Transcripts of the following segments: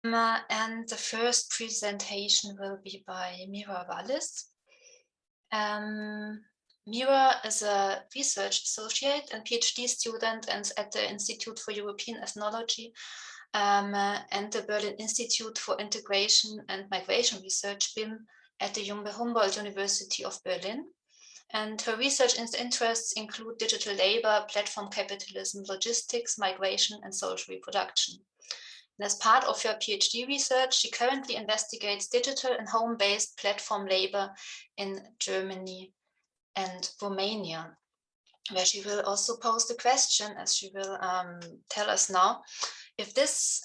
And the first presentation will be by Mira Wallis. Mira is a research associate and PhD student at the Institute for European Ethnology and the Berlin Institute for Integration and Migration Research, BIM, at the Humboldt University of Berlin. And her research interests include digital labor, platform capitalism, logistics, migration, and social reproduction. And as part of her PhD research, she currently investigates digital and home-based platform labor in Germany and Romania, where she will also pose the question, as she will tell us now, if this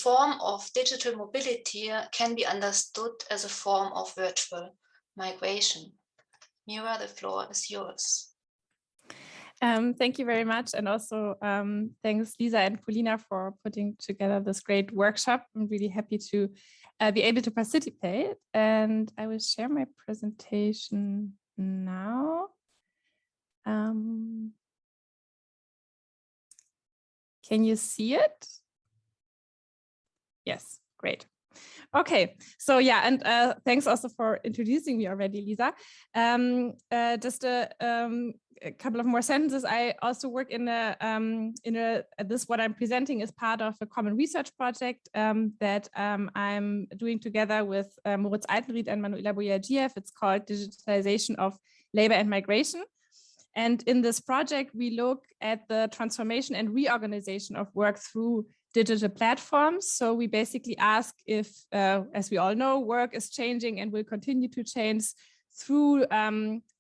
form of digital mobility can be understood as a form of virtual migration. Mira, the floor is yours. Thank you very much. And also thanks Lisa and Polina for putting together this great workshop. I'm really happy to be able to participate. And I will share my presentation now. Can you see it? Yes, great. Okay, so yeah, and thanks also for introducing me already, Lisa. Just a couple of more sentences. I also work in this, what I'm presenting is part of a common research project that I'm doing together with Moritz Altenried and Manuela Boyagiev. It's called Digitalization of Labor and Migration. And in this project, we look at the transformation and reorganization of work through digital platforms. So we basically ask if, as we all know, work is changing and will continue to change through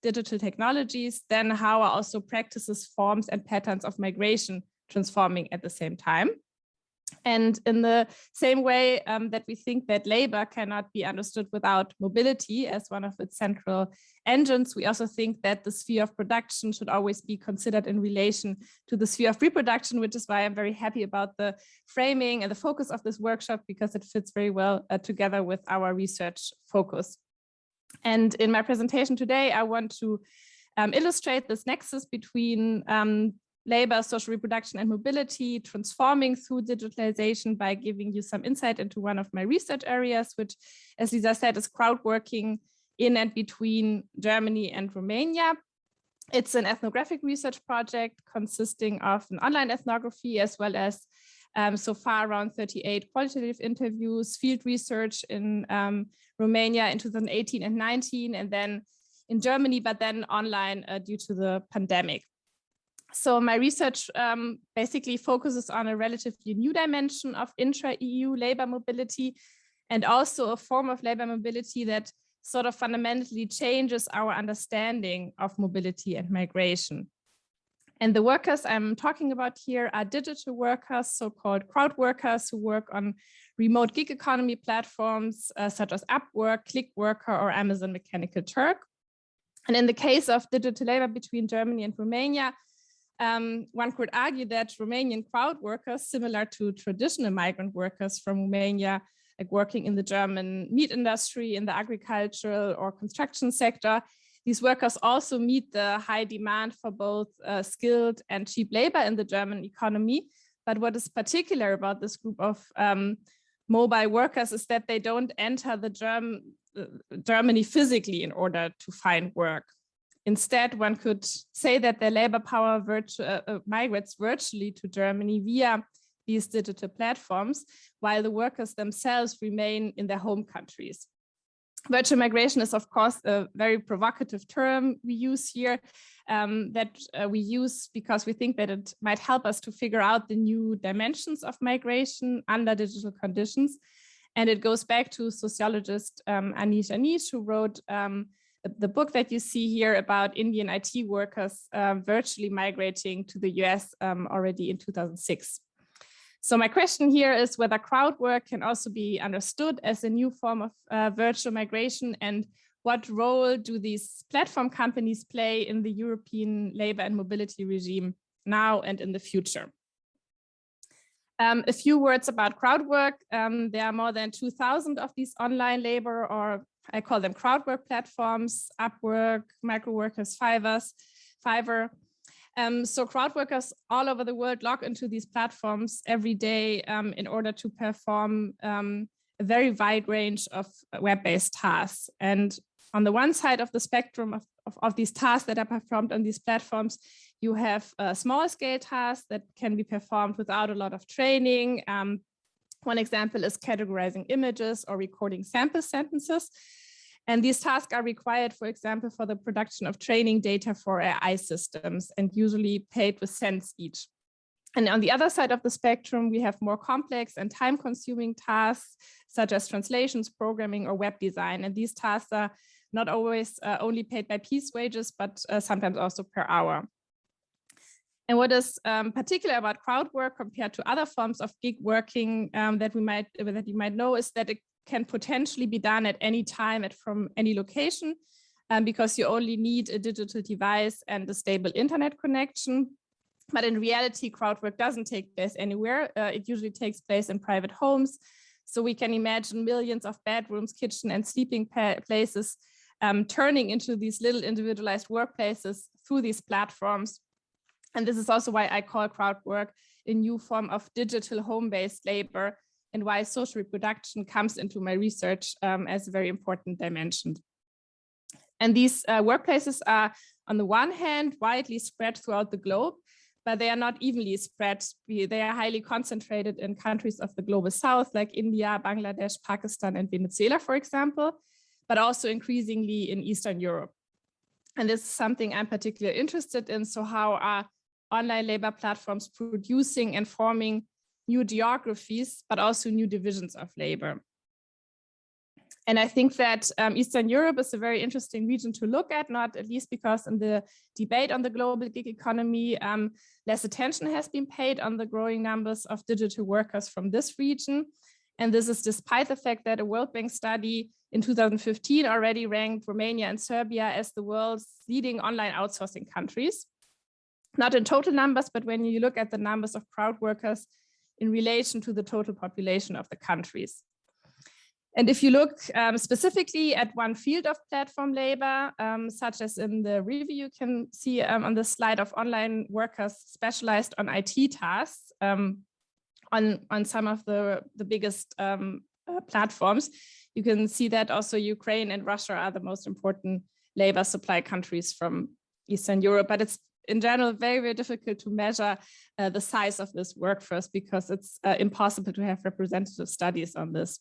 digital technologies, then how are also practices, forms, and patterns of migration transforming at the same time. And in the same way that we think that labor cannot be understood without mobility as one of its central engines, we also think that the sphere of production should always be considered in relation to the sphere of reproduction, which is why I'm very happy about the framing and the focus of this workshop, because it fits very well together with our research focus. And in my presentation today, I want to illustrate this nexus between labor, social reproduction, and mobility transforming through digitalization by giving you some insight into one of my research areas, which, as Lisa said, is crowdworking in and between Germany and Romania. It's an ethnographic research project consisting of an online ethnography as well as so far around 38 qualitative interviews, field research in Romania in 2018 and 19, and then in Germany, but then online due to the pandemic. So my research basically focuses on a relatively new dimension of intra-EU labor mobility, and also a form of labor mobility that sort of fundamentally changes our understanding of mobility and migration. And the workers I'm talking about here are digital workers, so-called crowd workers, who work on remote gig economy platforms such as Upwork, Clickworker, or Amazon Mechanical Turk. And in the case of digital labor between Germany and Romania, one could argue that Romanian crowd workers, similar to traditional migrant workers from Romania, like working in the German meat industry, in the agricultural or construction sector, these workers also meet the high demand for both skilled and cheap labor in the German economy. But what is particular about this group of mobile workers is that they don't enter the Germany physically in order to find work. Instead, one could say that their labor power migrates virtually to Germany via these digital platforms, while the workers themselves remain in their home countries. Virtual migration is, of course, a very provocative term we use here, we use because we think that it might help us to figure out the new dimensions of migration under digital conditions. And it goes back to sociologist Anish, who wrote the book that you see here about Indian IT workers virtually migrating to the US already in 2006. So my question here is whether crowd work can also be understood as a new form of virtual migration, and what role do these platform companies play in the European labor and mobility regime now and in the future? A few words about crowd work. There are more than 2,000 of these online labor, or I call them crowd work platforms, Upwork, Microworkers, Fiverr. So crowd workers all over the world log into these platforms every day in order to perform a very wide range of web-based tasks. And on the one side of the spectrum of these tasks that are performed on these platforms, you have small scale tasks that can be performed without a lot of training. One example is categorizing images or recording sample sentences. And these tasks are required, for example, for the production of training data for AI systems and usually paid with cents each. And on the other side of the spectrum, we have more complex and time-consuming tasks, such as translations, programming, or web design. And these tasks are not always only paid by piece wages, but sometimes also per hour. And what is particular about crowd work compared to other forms of gig working that you might know is that it can potentially be done at any time from any location because you only need a digital device and a stable internet connection. But in reality, crowd work doesn't take place anywhere. It usually takes place in private homes. So we can imagine millions of bedrooms, kitchen, and sleeping places turning into these little individualized workplaces through these platforms. And this is also why I call crowd work a new form of digital home-based labor and why social reproduction comes into my research as a very important dimension. And these workplaces are, on the one hand, widely spread throughout the globe, but they are not evenly spread. They are highly concentrated in countries of the global south, like India, Bangladesh, Pakistan, and Venezuela, for example, but also increasingly in Eastern Europe. And this is something I'm particularly interested in. So how are online labor platforms producing and forming new geographies, but also new divisions of labor? And I think that Eastern Europe is a very interesting region to look at, not at least because in the debate on the global gig economy, less attention has been paid on the growing numbers of digital workers from this region. And this is despite the fact that a World Bank study in 2015 already ranked Romania and Serbia as the world's leading online outsourcing countries. Not in total numbers, but when you look at the numbers of crowd workers in relation to the total population of the countries. And if you look specifically at one field of platform labor, such as in the review you can see on the slide of online workers specialized on IT tasks on some of the biggest platforms, you can see that also Ukraine and Russia are the most important labor supply countries from Eastern Europe. But it's in general very, very difficult to measure the size of this workforce because it's impossible to have representative studies on this.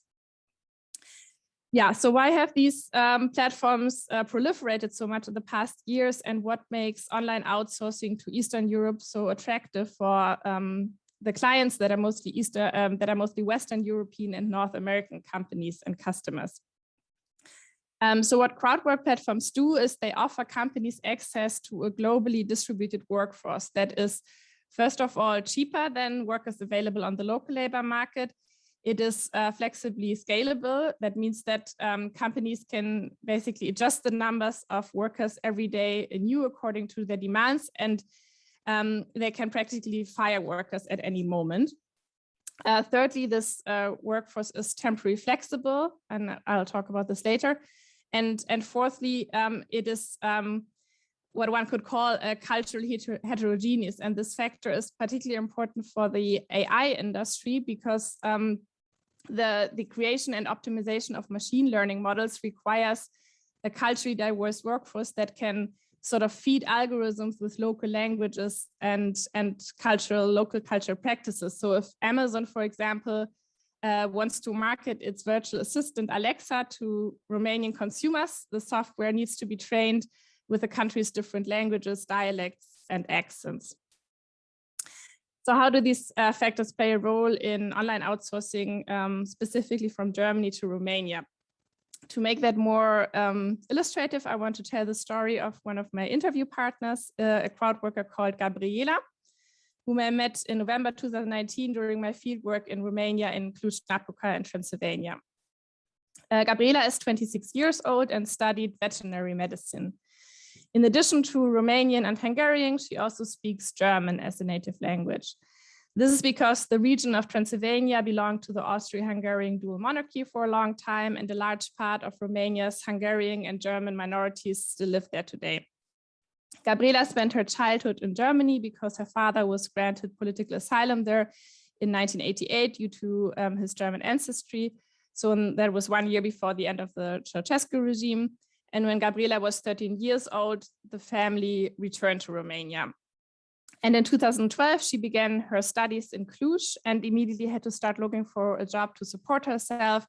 Yeah, so why have these platforms proliferated so much in the past years, and what makes online outsourcing to Eastern Europe so attractive for the clients that are mostly Western European and North American companies and customers? So what crowdwork platforms do is they offer companies access to a globally distributed workforce that is, first of all, cheaper than workers available on the local labor market. It is flexibly scalable. That means that companies can basically adjust the numbers of workers every day anew according to their demands, and they can practically fire workers at any moment. Thirdly, this workforce is temporary flexible, and I'll talk about this later. And fourthly, it is what one could call a culturally heterogeneous. And this factor is particularly important for the AI industry because the creation and optimization of machine learning models requires a culturally diverse workforce that can sort of feed algorithms with local languages and local cultural practices. So if Amazon, for example, wants to market its virtual assistant Alexa to Romanian consumers, the software needs to be trained with the country's different languages, dialects, and accents. So how do these factors play a role in online outsourcing, specifically from Germany to Romania? To make that more illustrative, I want to tell the story of one of my interview partners, a crowd worker called Gabriela, whom I met in November 2019 during my fieldwork in Romania in Cluj-Napoca in Transylvania. Gabriela is 26 years old and studied veterinary medicine. In addition to Romanian and Hungarian, she also speaks German as a native language. This is because the region of Transylvania belonged to the Austro-Hungarian dual monarchy for a long time, and a large part of Romania's Hungarian and German minorities still live there today. Gabriela spent her childhood in Germany because her father was granted political asylum there in 1988 due to his German ancestry. So that was 1 year before the end of the Ceausescu regime. And when Gabriela was 13 years old, the family returned to Romania. And in 2012, she began her studies in Cluj and immediately had to start looking for a job to support herself.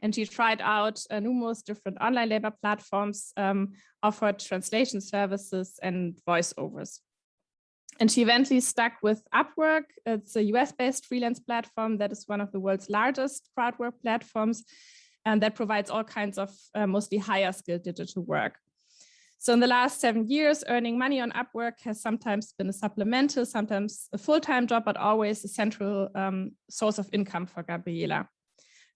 And she tried out numerous different online labor platforms, offered translation services and voiceovers. And she eventually stuck with Upwork. It's a US-based freelance platform that is one of the world's largest crowdwork platforms, and that provides all kinds of mostly higher skilled digital work. So in the last 7 years, earning money on Upwork has sometimes been a supplemental, sometimes a full-time job, but always a central source of income for Gabriela.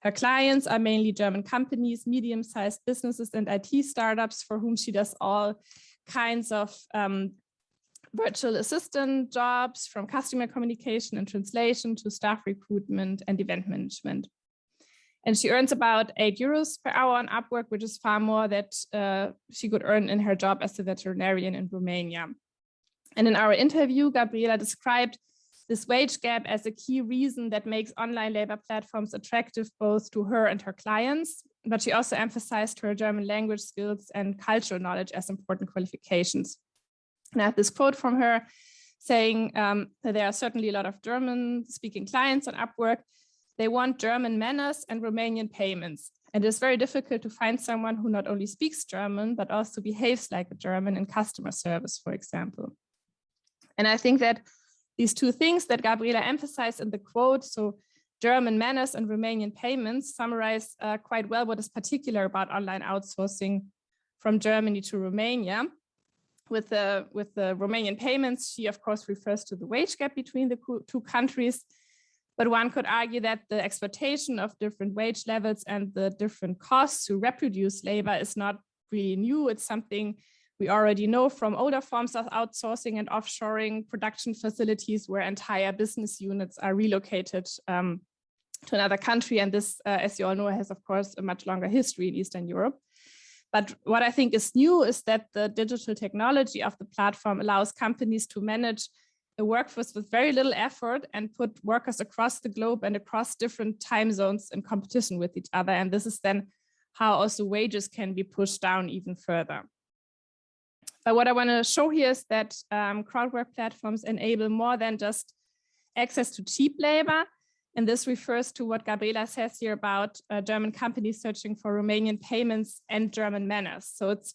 Her clients are mainly German companies, medium-sized businesses and IT startups for whom she does all kinds of virtual assistant jobs, from customer communication and translation to staff recruitment and event management. And she earns about €8 per hour on Upwork, which is far more that she could earn in her job as a veterinarian in Romania. And in our interview, Gabriela described this wage gap as a key reason that makes online labor platforms attractive both to her and her clients. But she also emphasized her German language skills and cultural knowledge as important qualifications. And I have this quote from her saying that there are certainly a lot of German-speaking clients on Upwork. They want German manners and Romanian payments. And it's very difficult to find someone who not only speaks German, but also behaves like a German in customer service, for example. And I think that these two things that Gabriela emphasized in the quote, so German manners and Romanian payments, summarize quite well what is particular about online outsourcing from Germany to Romania. With the Romanian payments, she of course refers to the wage gap between the two countries. But one could argue that the exploitation of different wage levels and the different costs to reproduce labor is not really new. It's something we already know from older forms of outsourcing and offshoring production facilities where entire business units are relocated to another country. And this, as you all know, has, of course, a much longer history in Eastern Europe. But what I think is new is that the digital technology of the platform allows companies to manage a workforce with very little effort and put workers across the globe and across different time zones in competition with each other. And this is then how also wages can be pushed down even further. But what I want to show here is that crowdwork platforms enable more than just access to cheap labor. And this refers to what Gabriela says here about German companies searching for Romanian payments and German manners. So it's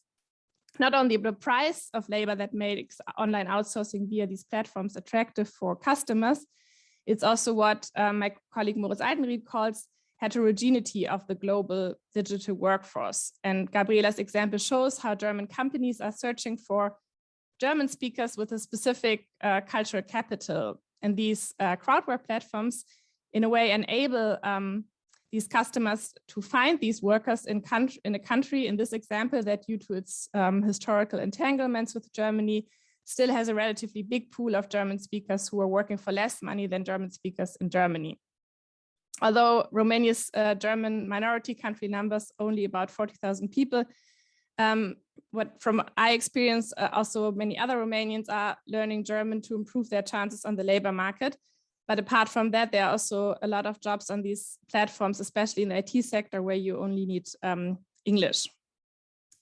not only the price of labor that makes online outsourcing via these platforms attractive for customers, it's also what my colleague Moritz Altenried calls heterogeneity of the global digital workforce. And Gabriela's example shows how German companies are searching for German speakers with a specific cultural capital. And these crowdwork platforms, in a way, enable these customers to find these workers in a country, in this example, that due to its historical entanglements with Germany, still has a relatively big pool of German speakers who are working for less money than German speakers in Germany. Although Romania's German minority country numbers only about 40,000 people, what from I experience, also many other Romanians are learning German to improve their chances on the labor market. But apart from that, there are also a lot of jobs on these platforms, especially in the IT sector, where you only need English.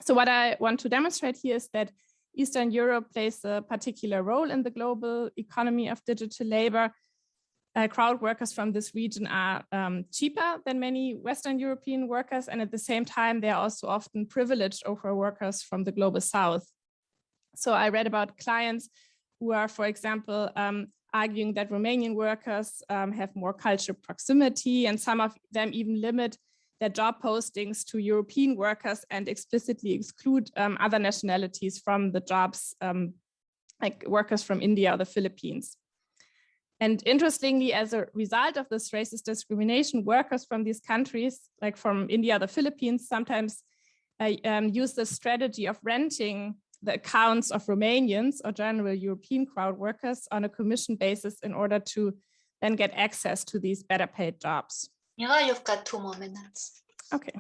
So what I want to demonstrate here is that Eastern Europe plays a particular role in the global economy of digital labor. Crowd workers from this region are cheaper than many Western European workers, and at the same time, they are also often privileged over workers from the global South. So I read about clients who are, for example, arguing that Romanian workers have more cultural proximity, and some of them even limit their job postings to European workers and explicitly exclude other nationalities from the jobs, like workers from India or the Philippines. And interestingly, as a result of this racist discrimination, workers from these countries, like from India or the Philippines, sometimes use the strategy of renting the accounts of Romanians or general European crowd workers on a commission basis in order to then get access to these better paid jobs. Mira, you've got 2 more minutes. Okay.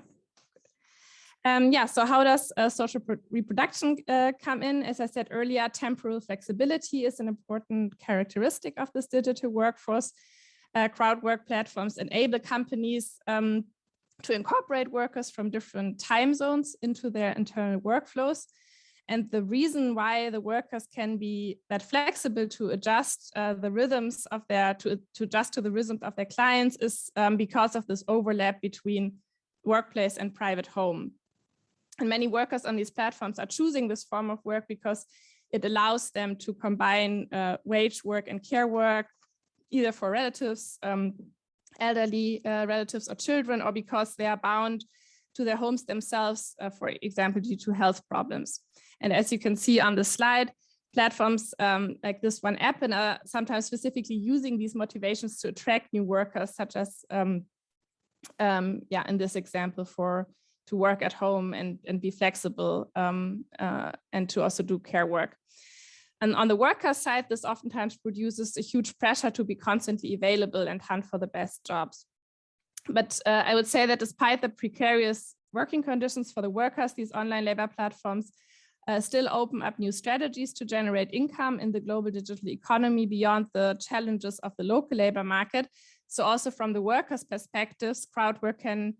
Yeah, so how does social reproduction come in? As I said earlier, temporal flexibility is an important characteristic of this digital workforce. Crowd work platforms enable companies to incorporate workers from different time zones into their internal workflows. And the reason why the workers can be that flexible to adjust the rhythms of to adjust to the rhythms of their clients is because of this overlap between workplace and private home. And many workers on these platforms are choosing this form of work because it allows them to combine wage work and care work, either for relatives, elderly relatives or children, or because they are bound to their homes themselves, for example, due to health problems. And as you can see on the slide, platforms like this one app and are sometimes specifically using these motivations to attract new workers, such as, in this example, to work at home and be flexible and to also do care work. And on the worker side, this oftentimes produces a huge pressure to be constantly available and hunt for the best jobs. But I would say that despite the precarious working conditions for the workers, these online labor platforms still open up new strategies to generate income in the global digital economy beyond the challenges of the local labor market. So also from the workers' perspectives, crowd work can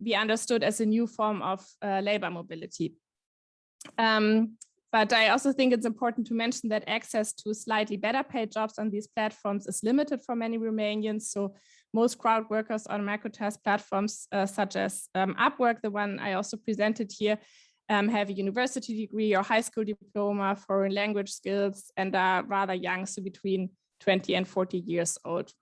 be understood as a new form of labor mobility. But I also think it's important to mention that access to slightly better paid jobs on these platforms is limited for many Romanians. So most crowd workers on microtask platforms such as Upwork, the one I also presented here, have a university degree or high school diploma, foreign language skills, and are rather young, so between 20 and 40 years old.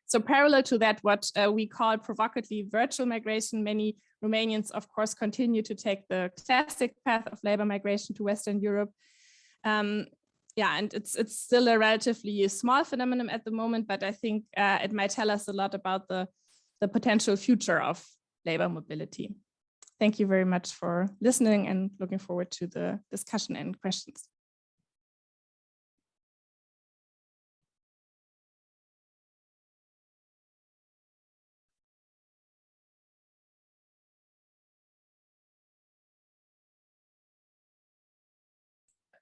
So parallel to that, what we call provocatively virtual migration, many Romanians, of course, continue to take the classic path of labor migration to Western Europe. And it's still a relatively small phenomenon at the moment, but I think it might tell us a lot about the potential future of labor mobility. Thank you very much for listening and looking forward to the discussion and questions.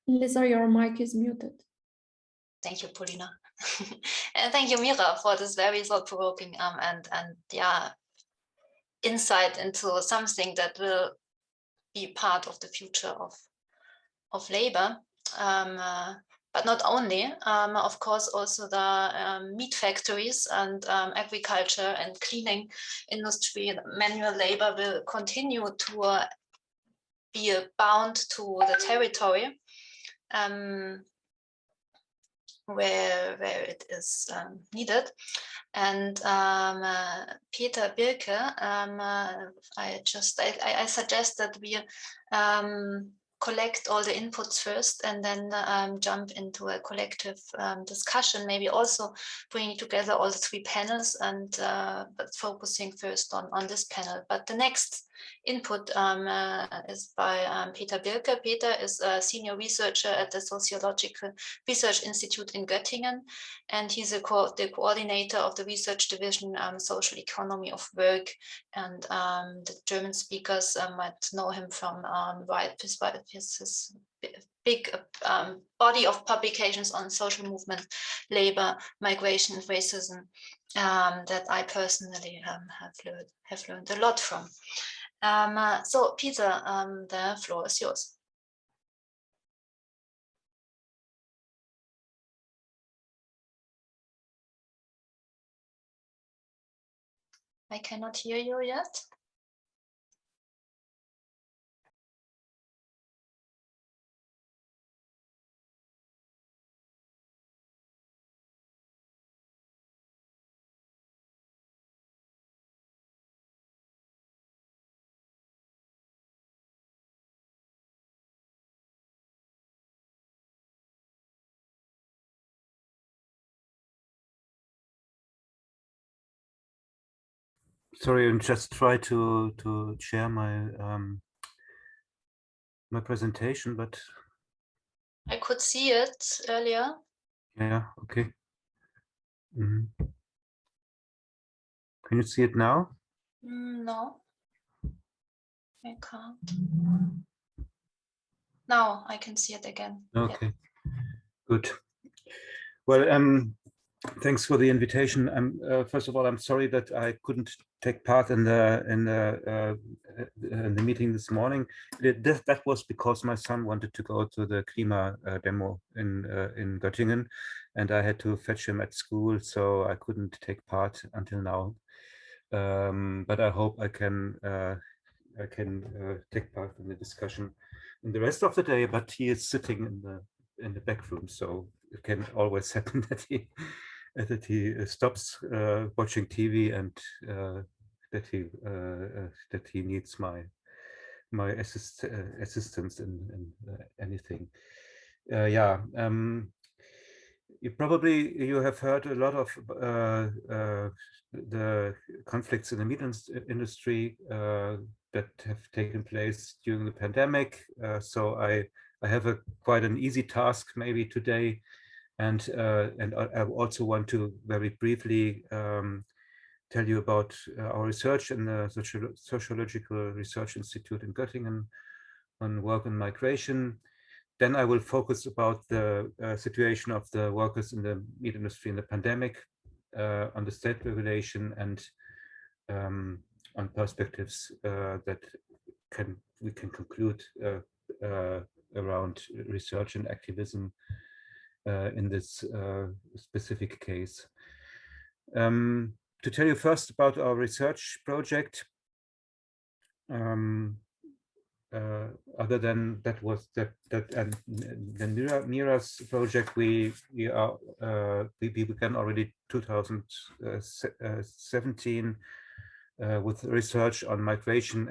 Lisa, your mic is muted. Thank you, Paulina. And thank you, Mira, for this very thought-provoking and insight into something that will be part of the future of labor. But not only, of course, also the meat factories and agriculture and cleaning industry, manual labor will continue to be bound to the territory where it is needed. And Peter Birke, I suggest that we collect all the inputs first and then jump into a collective discussion, maybe also bringing together all the three panels and but focusing first on this panel. But the next input is by Peter Birke. Peter is a senior researcher at the Sociological Research Institute in Göttingen, and he's the coordinator of the research division Social Economy of Work. And the German speakers might know him from his big body of publications on social movement, labor, migration, and racism that I personally have learned a lot from. So Peter, the floor is yours. I cannot hear you yet. Sorry, I just try to share my my presentation, but I could see it earlier. Yeah, okay. Can you see it now? No. I can't. Now I can see it again. Okay, Yeah. good. Well, thanks for the invitation. First of all, I'm sorry that I couldn't take part in the meeting this morning. That was because my son wanted to go to the Klima demo in Göttingen, and I had to fetch him at school, so I couldn't take part until now. But I hope I can take part in the discussion in the rest of the day. But he is sitting in the back room, so it can always happen that he stops watching TV and that he needs my assistance in anything. Yeah. You have heard a lot of the conflicts in the meat industry that have taken place during the pandemic. So I have quite an easy task maybe today, and I also want to very briefly tell you about our research in the Sociological Research Institute in Göttingen on work and migration. Then I will focus about the situation of the workers in the meat industry in the pandemic, on the state regulation, and on perspectives that we can conclude around research and activism in this specific case. To tell you first about our research project, other than that and the Mira's project, we began already 2017 with research on migration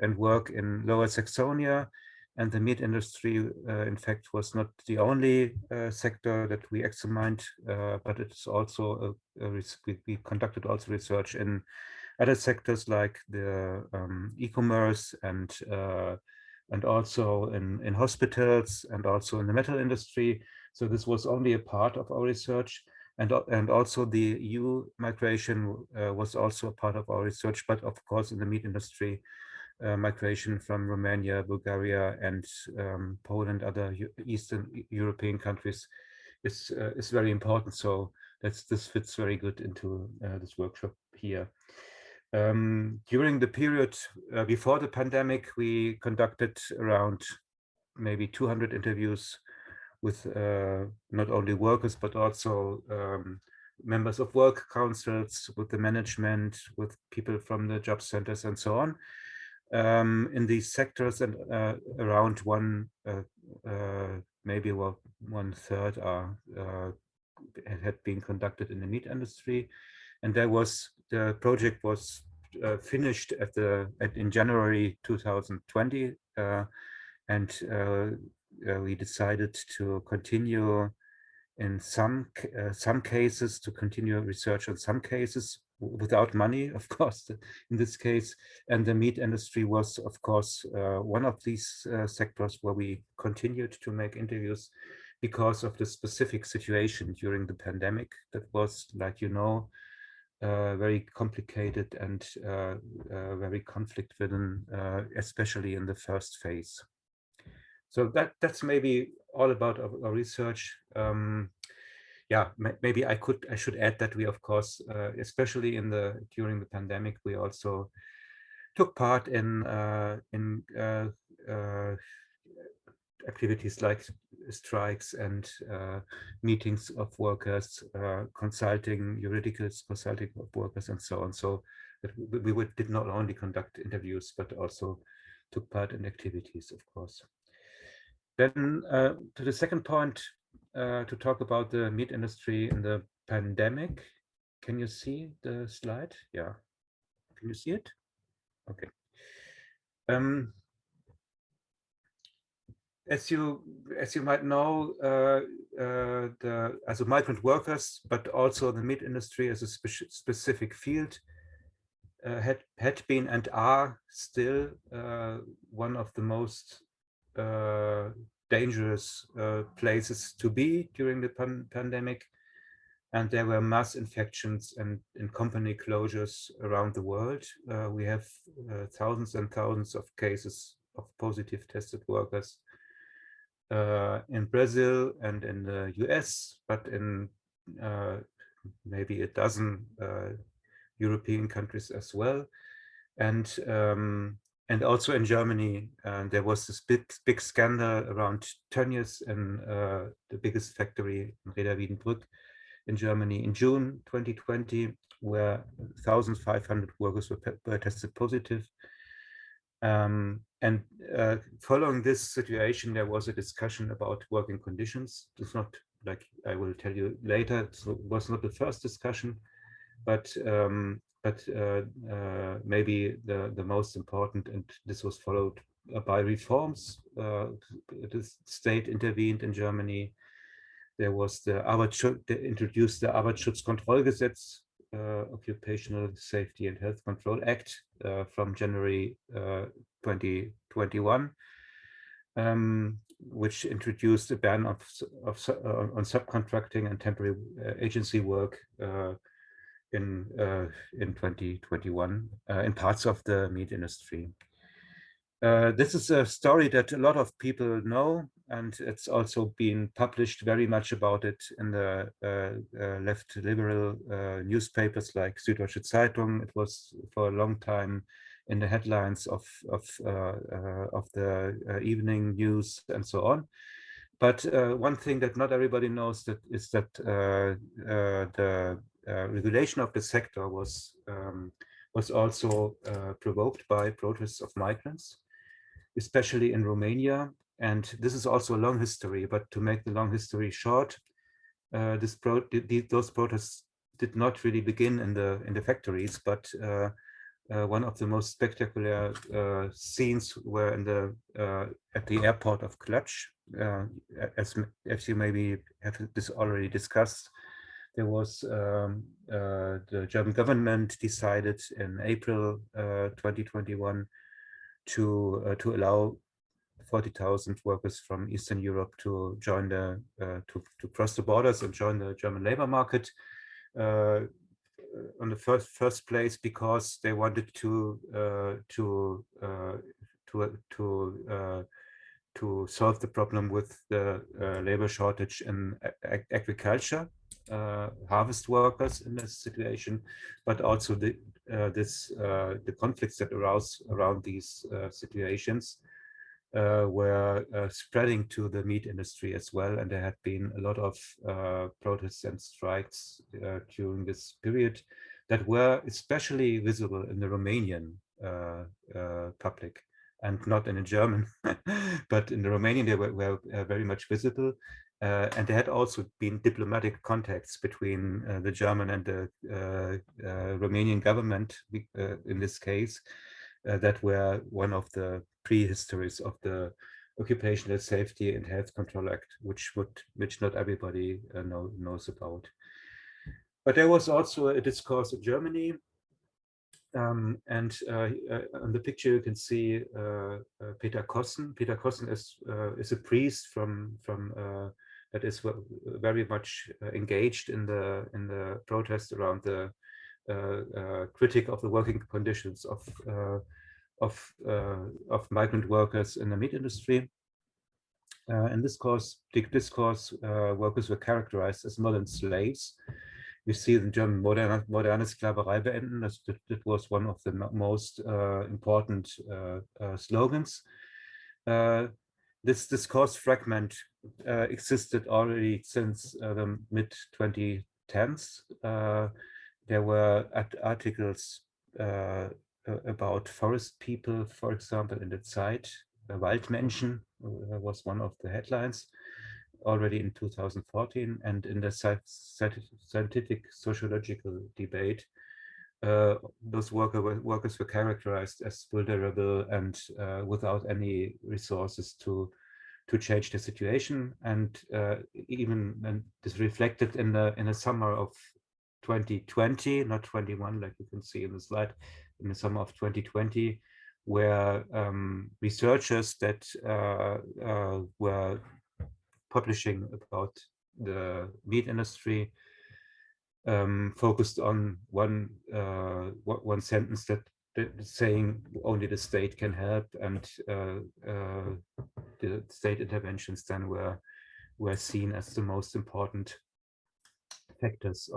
and work in Lower Saxonia, and the meat industry, in fact, was not the only sector that we examined, but it's also we conducted also research in other sectors like the e-commerce and also in hospitals and also in the metal industry. So this was only a part of our research, and also the EU migration was also a part of our research. But of course, in the meat industry, migration from Romania, Bulgaria, and Poland, other Eastern European countries is very important. So this fits very good into this workshop here. During the period before the pandemic, we conducted around maybe 200 interviews with not only workers, but also members of work councils, with the management, with people from the job centers, and so on. In these sectors, and around maybe 1/3 had been conducted in the meat industry, and the project was finished in January 2020, and we decided to continue in some cases, to continue research on some cases without money, of course, in this case. And the meat industry was, of course, one of these sectors where we continued to make interviews because of the specific situation during the pandemic that was, like, very complicated and very conflict-ridden, especially in the first phase. So that's maybe all about our research. Yeah, maybe I should add that we, of course, especially during the pandemic, we also took part in activities like strikes and meetings of workers, consulting of workers, and so on. So that we did not only conduct interviews, but also took part in activities, of course. Then to the second point, to talk about the meat industry in the pandemic. Can you see the slide? Yeah. Can you see it? Okay. As you might know, as migrant workers, but also the meat industry as a specific field, had been and are still one of the most dangerous places to be during the pandemic. and there were mass infections and company closures around the world. We have thousands and thousands of cases of positive tested workers in Brazil and in the US, but in maybe a dozen European countries as well. And also in Germany, there was this big scandal around Tönnies in the biggest factory in Reda-Wiedenbrück in Germany in June 2020, where 1,500 workers were tested positive. And following this situation, there was a discussion about working conditions. It's not, like I will tell you later, it was not the first discussion, but maybe the most important, and this was followed by reforms. The state intervened in Germany. There was they introduced the Arbeitsschutzkontrollgesetz, Occupational Safety and Health Control Act from January 2021, which introduced a ban on subcontracting and temporary agency work in 2021 in parts of the meat industry. This is a story that a lot of people know, and it's also been published very much about it in the left liberal newspapers like Süddeutsche Zeitung. It was for a long time in the headlines of the evening news and so on. But one thing that not everybody knows is that the regulation of the sector was also provoked by protests of migrants, especially in Romania. And this is also a long history, but to make the long history short, those protests did not really begin in the factories, but one of the most spectacular scenes were at the airport of Cluj. As you maybe have this already discussed, there was the German government decided in April 2021 to allow 40,000 workers from Eastern Europe to join to cross the borders and join the German labor market. On the first place, because they wanted to solve the problem with the labor shortage in agriculture, harvest workers in this situation, but also the conflicts that arose around these situations were spreading to the meat industry as well, and there had been a lot of protests and strikes during this period that were especially visible in the Romanian public, and not in the German, but in the Romanian they were very much visible. And there had also been diplomatic contacts between the German and the Romanian government in this case, that were one of the prehistories of the Occupational Safety and Health Control Act, which not everybody knows about. But there was also a discourse in Germany, and on the picture you can see Peter Kossen. Peter Kossen is a priest from that is very much engaged in the protest around the critique of the working conditions of migrant workers in the meat industry. In this discourse, workers were characterized as modern slaves. You see the German moderne Sklaverei beenden. That was one of the most important slogans. This discourse fragment existed already since the mid-2010s. There were articles about forest people, for example, in the Zeit. Waldmenschen was one of the headlines already in 2014, and in the scientific sociological debate, those workers were characterized as vulnerable and without any resources to change the situation. And even this reflected in the summer of 2020, not 21, like you can see in the slide, in the summer of 2020, where researchers that were publishing about the meat industry focused on one sentence that saying only the state can help, and the state interventions then were seen as the most important factors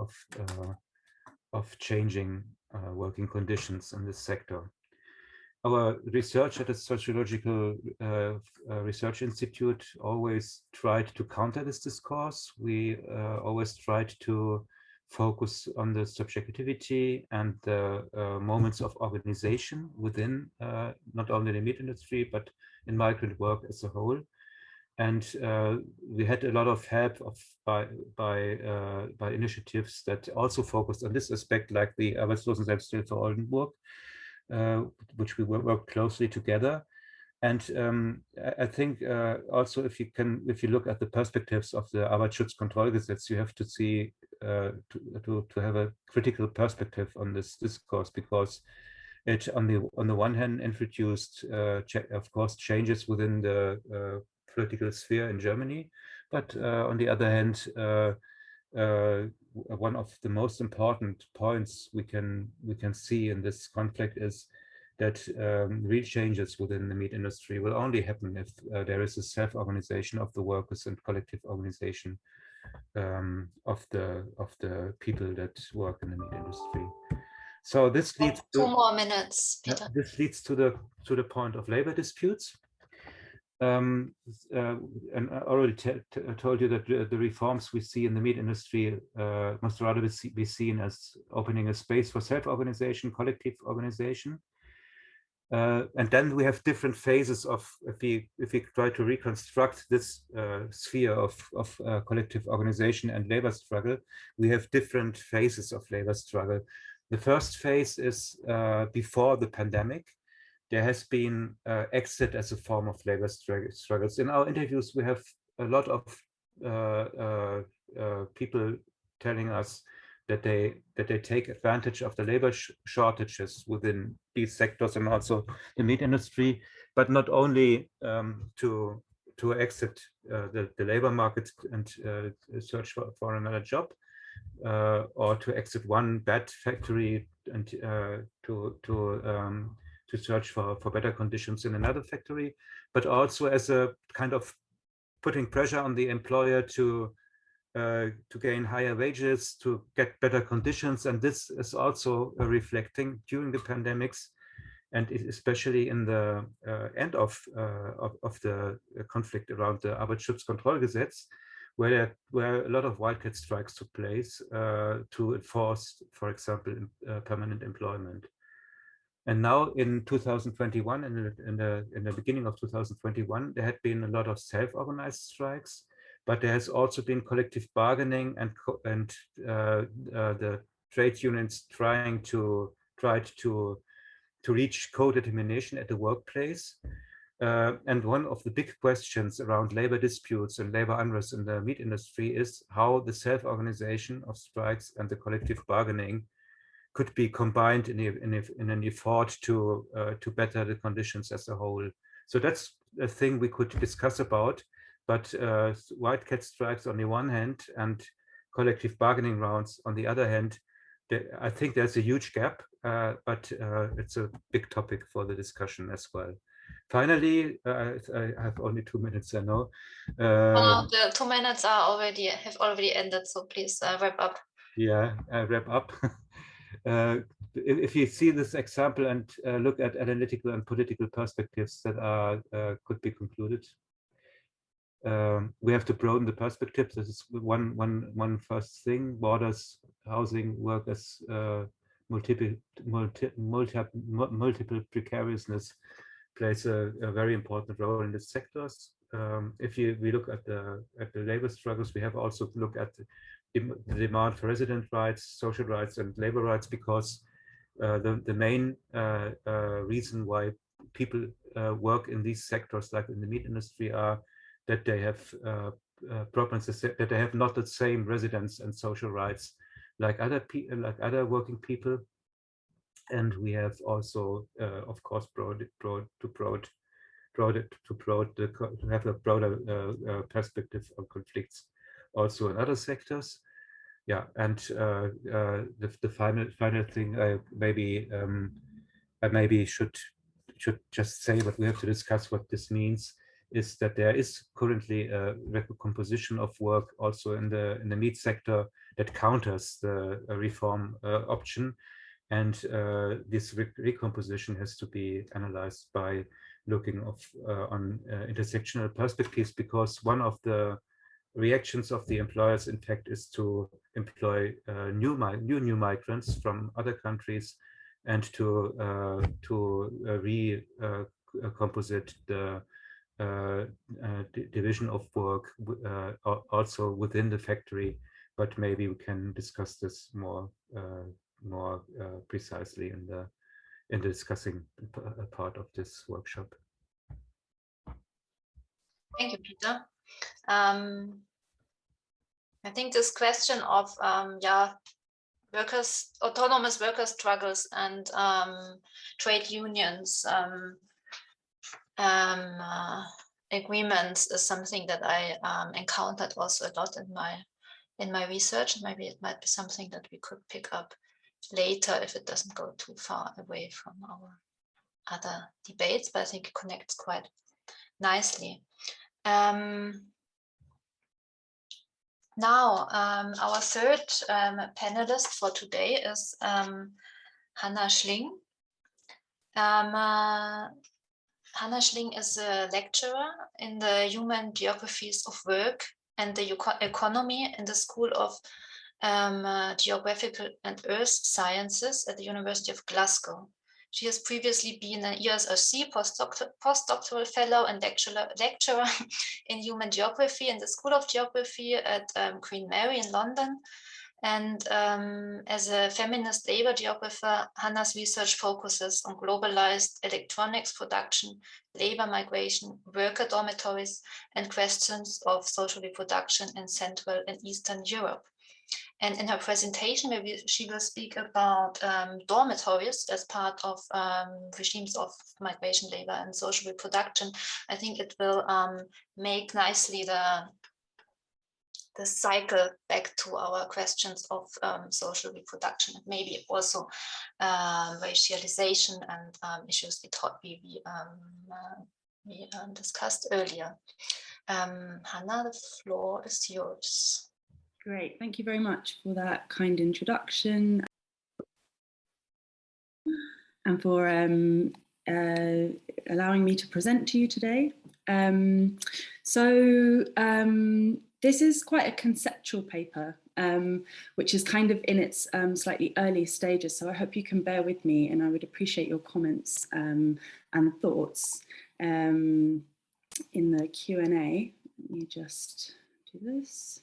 of changing working conditions in this sector. Our research at the Sociological Research Institute always tried to counter this discourse. We always tried to focus on the subjectivity and the moments of organization within not only the meat industry, but in migrant work as a whole. And we had a lot of help by initiatives that also focused on this aspect, like the Arbeitslosen Selbsthilfe Oldenburg, which we work closely together. And I think also if you look at the perspectives of the Arbeitsschutzkontrollgesetz, you have to see to have a critical perspective on this discourse, because it on the one hand introduced of course changes within the political sphere in Germany, but on the other hand, one of the most important points we can see in this conflict is that real changes within the meat industry will only happen if there is a self-organization of the workers and collective organization of the people that work in the meat industry. So this leads to 2 more minutes, Peter. This leads to the point of labor disputes. And I already told you that the reforms we see in the meat industry must rather be seen as opening a space for self-organization, collective organization. And then we have different phases of, if we try to reconstruct this sphere of collective organization and labor struggle, we have different phases of labor struggle. The first phase is before the pandemic. There has been exit as a form of labor struggles. In our interviews, we have a lot of people telling us that they take advantage of the labor shortages within these sectors and also the meat industry, but not only to exit the labor market and search for another job, or to exit one bad factory and to search for better conditions in another factory, but also as a kind of putting pressure on the employer to gain higher wages, to get better conditions. And this is also reflecting during the pandemics, and especially in the end of the conflict around the Arbeitsschutzkontrollgesetz, where a lot of wildcat strikes took place to enforce, for example, permanent employment. And now in 2021, in the beginning of 2021, there had been a lot of self-organized strikes, but there has also been collective bargaining and the trade unions tried to reach co-determination at the workplace. And one of the big questions around labor disputes and labor unrest in the meat industry is how the self-organization of strikes and the collective bargaining could be combined in an effort to better the conditions as a whole. So that's a thing we could discuss about. But wildcat strikes on the one hand and collective bargaining rounds on the other hand, I think there's a huge gap, but it's a big topic for the discussion as well. Finally, I have only 2 minutes, I know. The 2 minutes have already ended, so please wrap up. Yeah, wrap up. If you see this example and look at analytical and political perspectives that could be concluded, we have to broaden the perspectives. This is one first thing. Borders, housing, workers, multiple precariousness plays a very important role in these sectors. If we look at the labor struggles, we have also to look at the demand for resident rights, social rights, and labor rights, because the main reason why people work in these sectors, like in the meat industry, are that they have problems, that they have not the same residence and social rights like other working people. And we have also, of course, to have a broader perspective on conflicts also in other sectors. yeah, and the final thing I maybe should just say, but we have to discuss what this means, is that there is currently a recomposition of work also in the meat sector that counters the reform option, and this recomposition has to be analyzed by looking on intersectional perspectives, because one of the reactions of the employers, in fact, is to employ new migrants from other countries, and to recomposite the division of work also within the factory. But maybe we can discuss this more precisely in the discussing part of this workshop. Thank you, Peter. I think this question of autonomous worker struggles and trade unions agreements is something that I encountered also a lot in my research. Maybe it might be something that we could pick up later if it doesn't go too far away from our other debates, but I think it connects quite nicely. Now, our third panelist for today is Hanna Schling. Hanna Schling is a lecturer in the Human Geographies of Work and the Economy in the School of Geographical and Earth Sciences at the University of Glasgow. She has previously been an ESRC postdoctoral fellow and lecturer in human geography in the School of Geography at Queen Mary in London. And as a feminist labor geographer, Hanna's research focuses on globalized electronics production, labor migration, worker dormitories, and questions of social reproduction in Central and Eastern Europe. And in her presentation, maybe she will speak about dormitories as part of regimes of migration, labor, and social reproduction. I think it will make nicely the cycle back to our questions of social reproduction, and maybe also racialization and issues we discussed earlier. Hanna, the floor is yours. Great, thank you very much for that kind introduction and for allowing me to present to you today. This is quite a conceptual paper, which is kind of in its slightly early stages, so I hope you can bear with me, and I would appreciate your comments and thoughts in the Q&A. Let me just do this.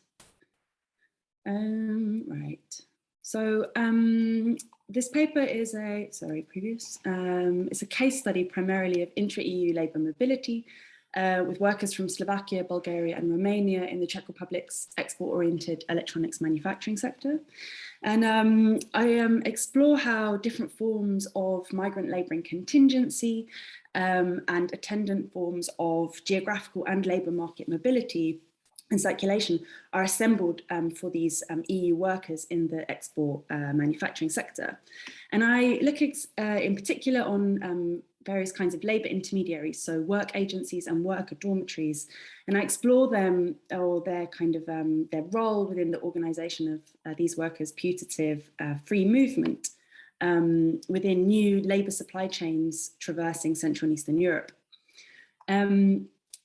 Right, so this paper is it's a case study primarily of intra-EU labour mobility with workers from Slovakia, Bulgaria and Romania in the Czech Republic's export-oriented electronics manufacturing sector. And I explore how different forms of migrant labouring contingency and attendant forms of geographical and labour market mobility and circulation are assembled for these EU workers in the export manufacturing sector. And I look in particular on various kinds of labour intermediaries, so work agencies and worker dormitories, and I explore them or their kind of their role within the organisation of these workers' putative free movement within new labour supply chains traversing Central and Eastern Europe.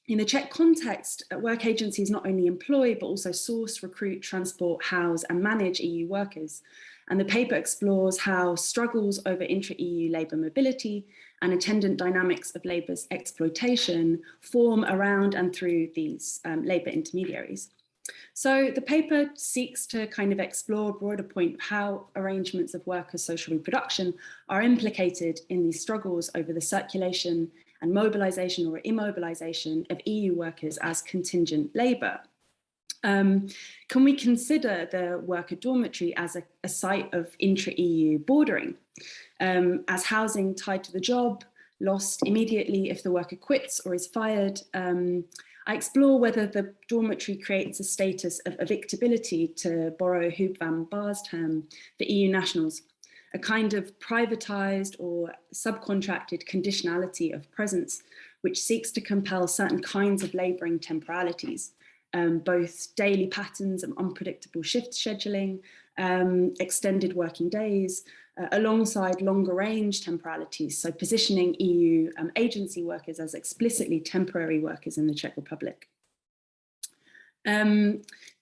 In the Czech context, work agencies not only employ, but also source, recruit, transport, house and manage EU workers. And the paper explores how struggles over intra-EU labour mobility and attendant dynamics of labour's exploitation form around and through these labour intermediaries. So the paper seeks to kind of explore a broader point of how arrangements of workers' social reproduction are implicated in these struggles over the circulation and mobilisation or immobilisation of EU workers as contingent labour. Can we consider the worker dormitory as a site of intra-EU bordering, as housing tied to the job, lost immediately if the worker quits or is fired? I explore whether the dormitory creates a status of evictability, to borrow Huub van Baar's term, for EU nationals, a kind of privatized or subcontracted conditionality of presence, which seeks to compel certain kinds of labouring temporalities, both daily patterns of unpredictable shift scheduling, extended working days, alongside longer range temporalities, so positioning EU agency workers as explicitly temporary workers in the Czech Republic.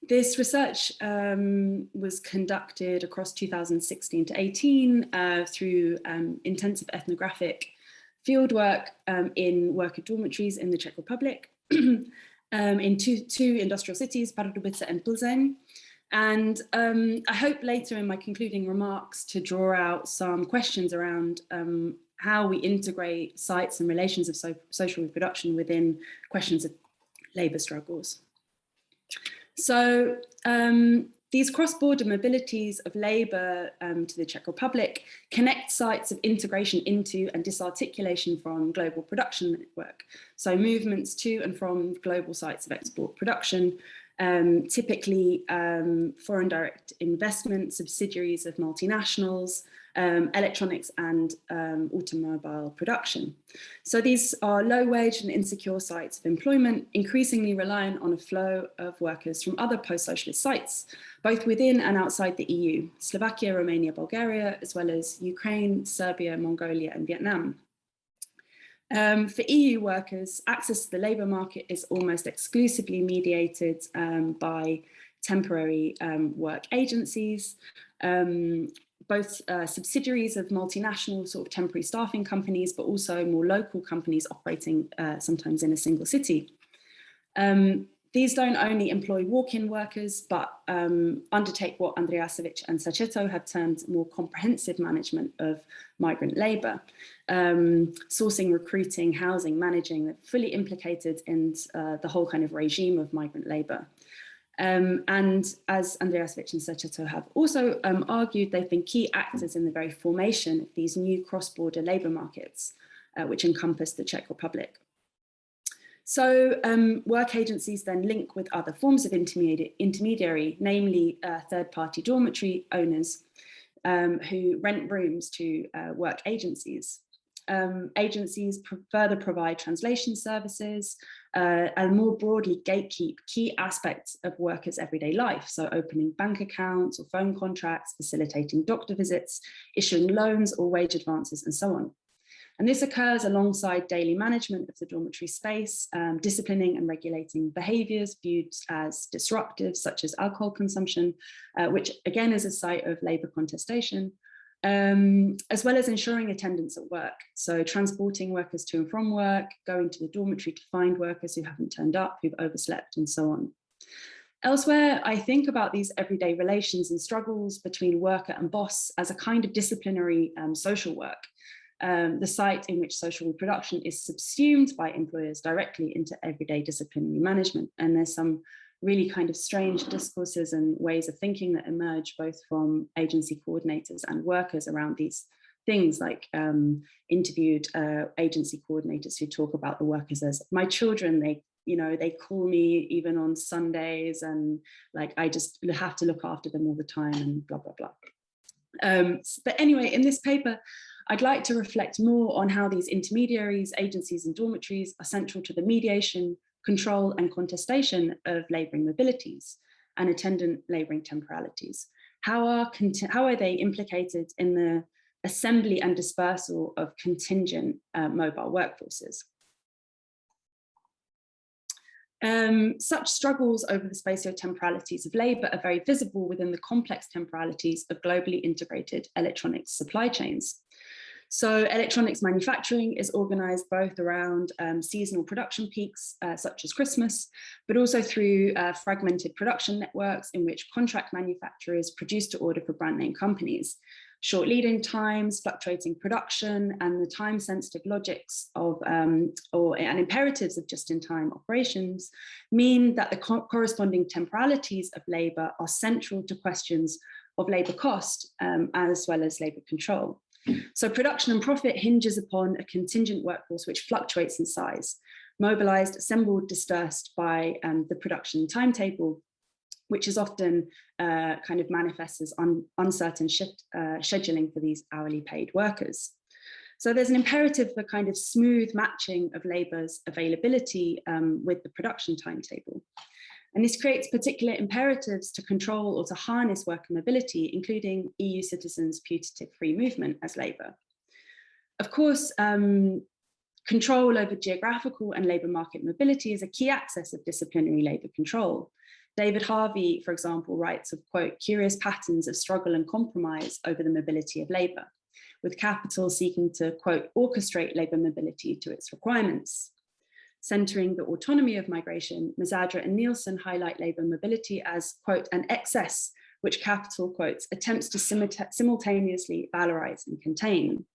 This research was conducted across 2016 to 18 through intensive ethnographic fieldwork in worker dormitories in the Czech Republic, in two industrial cities, Pardubice and Plzeň. And I hope later in my concluding remarks to draw out some questions around how we integrate sites and relations of social reproduction within questions of labour struggles. So these cross-border mobilities of labour to the Czech Republic connect sites of integration into and disarticulation from global production network. So movements to and from global sites of export production, typically foreign direct investment, subsidiaries of multinationals, electronics and automobile production. So these are low wage and insecure sites of employment, increasingly reliant on a flow of workers from other post-socialist sites, both within and outside the EU, Slovakia, Romania, Bulgaria, as well as Ukraine, Serbia, Mongolia, and Vietnam. For EU workers, access to the labour market is almost exclusively mediated by temporary work agencies, both subsidiaries of multinational sort of temporary staffing companies, but also more local companies operating sometimes in a single city. These don't only employ walk-in workers, but undertake what Andreasevich and Saccheto have termed more comprehensive management of migrant labour, sourcing, recruiting, housing, managing, they're fully implicated in the whole kind of regime of migrant labour. And as Andreasevich and Saccheto have also argued, they've been key actors in the very formation of these new cross-border labour markets, which encompass the Czech Republic. So work agencies then link with other forms of intermediary, namely third-party dormitory owners who rent rooms to work agencies. Agencies further provide translation services and more broadly gatekeep key aspects of workers' everyday life. So opening bank accounts or phone contracts, facilitating doctor visits, issuing loans or wage advances, and so on. And this occurs alongside daily management of the dormitory space, disciplining and regulating behaviours viewed as disruptive, such as alcohol consumption, which again is a site of labour contestation, as well as ensuring attendance at work. So transporting workers to and from work, going to the dormitory to find workers who haven't turned up, who've overslept, and so on. Elsewhere, I think about these everyday relations and struggles between worker and boss as a kind of disciplinary social work. The site in which social reproduction is subsumed by employers directly into everyday disciplinary management. And there's some really kind of strange discourses and ways of thinking that emerge both from agency coordinators and workers around these things, like interviewed agency coordinators who talk about the workers as my children. They call me even on Sundays, and like I just have to look after them all the time, and blah, blah, blah. But anyway, in this paper, I'd like to reflect more on how these intermediaries, agencies, and dormitories are central to the mediation, control, and contestation of labouring mobilities and attendant labouring temporalities. How are they implicated in the assembly and dispersal of contingent mobile workforces? Such struggles over the spatio-temporalities of labour are very visible within the complex temporalities of globally integrated electronics supply chains. So electronics manufacturing is organised both around seasonal production peaks, such as Christmas, but also through fragmented production networks in which contract manufacturers produce to order for brand name companies. Short lead-in times, fluctuating production, and the time-sensitive logics of and imperatives of just-in-time operations mean that the corresponding temporalities of labour are central to questions of labour cost as well as labour control. So production and profit hinges upon a contingent workforce which fluctuates in size, mobilized, assembled, dispersed by the production timetable, which is often kind of manifests as uncertain scheduling for these hourly paid workers. So there's an imperative for kind of smooth matching of labour's availability with the production timetable. And this creates particular imperatives to control or to harness worker mobility, including EU citizens' putative free movement as labour. Of course, control over geographical and labour market mobility is a key axis of disciplinary labour control. David Harvey, for example, writes of, quote, curious patterns of struggle and compromise over the mobility of labour, with capital seeking to, quote, orchestrate labour mobility to its requirements. Centering the autonomy of migration, Mazadra and Nielsen highlight labour mobility as, quote, an excess which capital, quotes, attempts to simultaneously valorize and contain.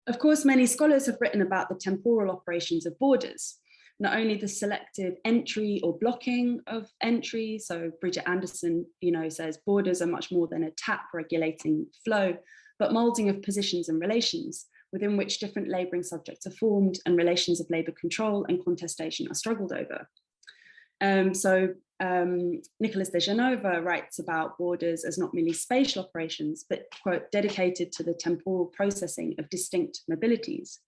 Of course, many scholars have written about the temporal operations of borders, not only the selective entry or blocking of entry. So Bridget Anderson, says borders are much more than a tap regulating flow, but moulding of positions and relations within which different labouring subjects are formed and relations of labour control and contestation are struggled over. Nicolas de Genova writes about borders as not merely spatial operations, but, quote, dedicated to the temporal processing of distinct mobilities.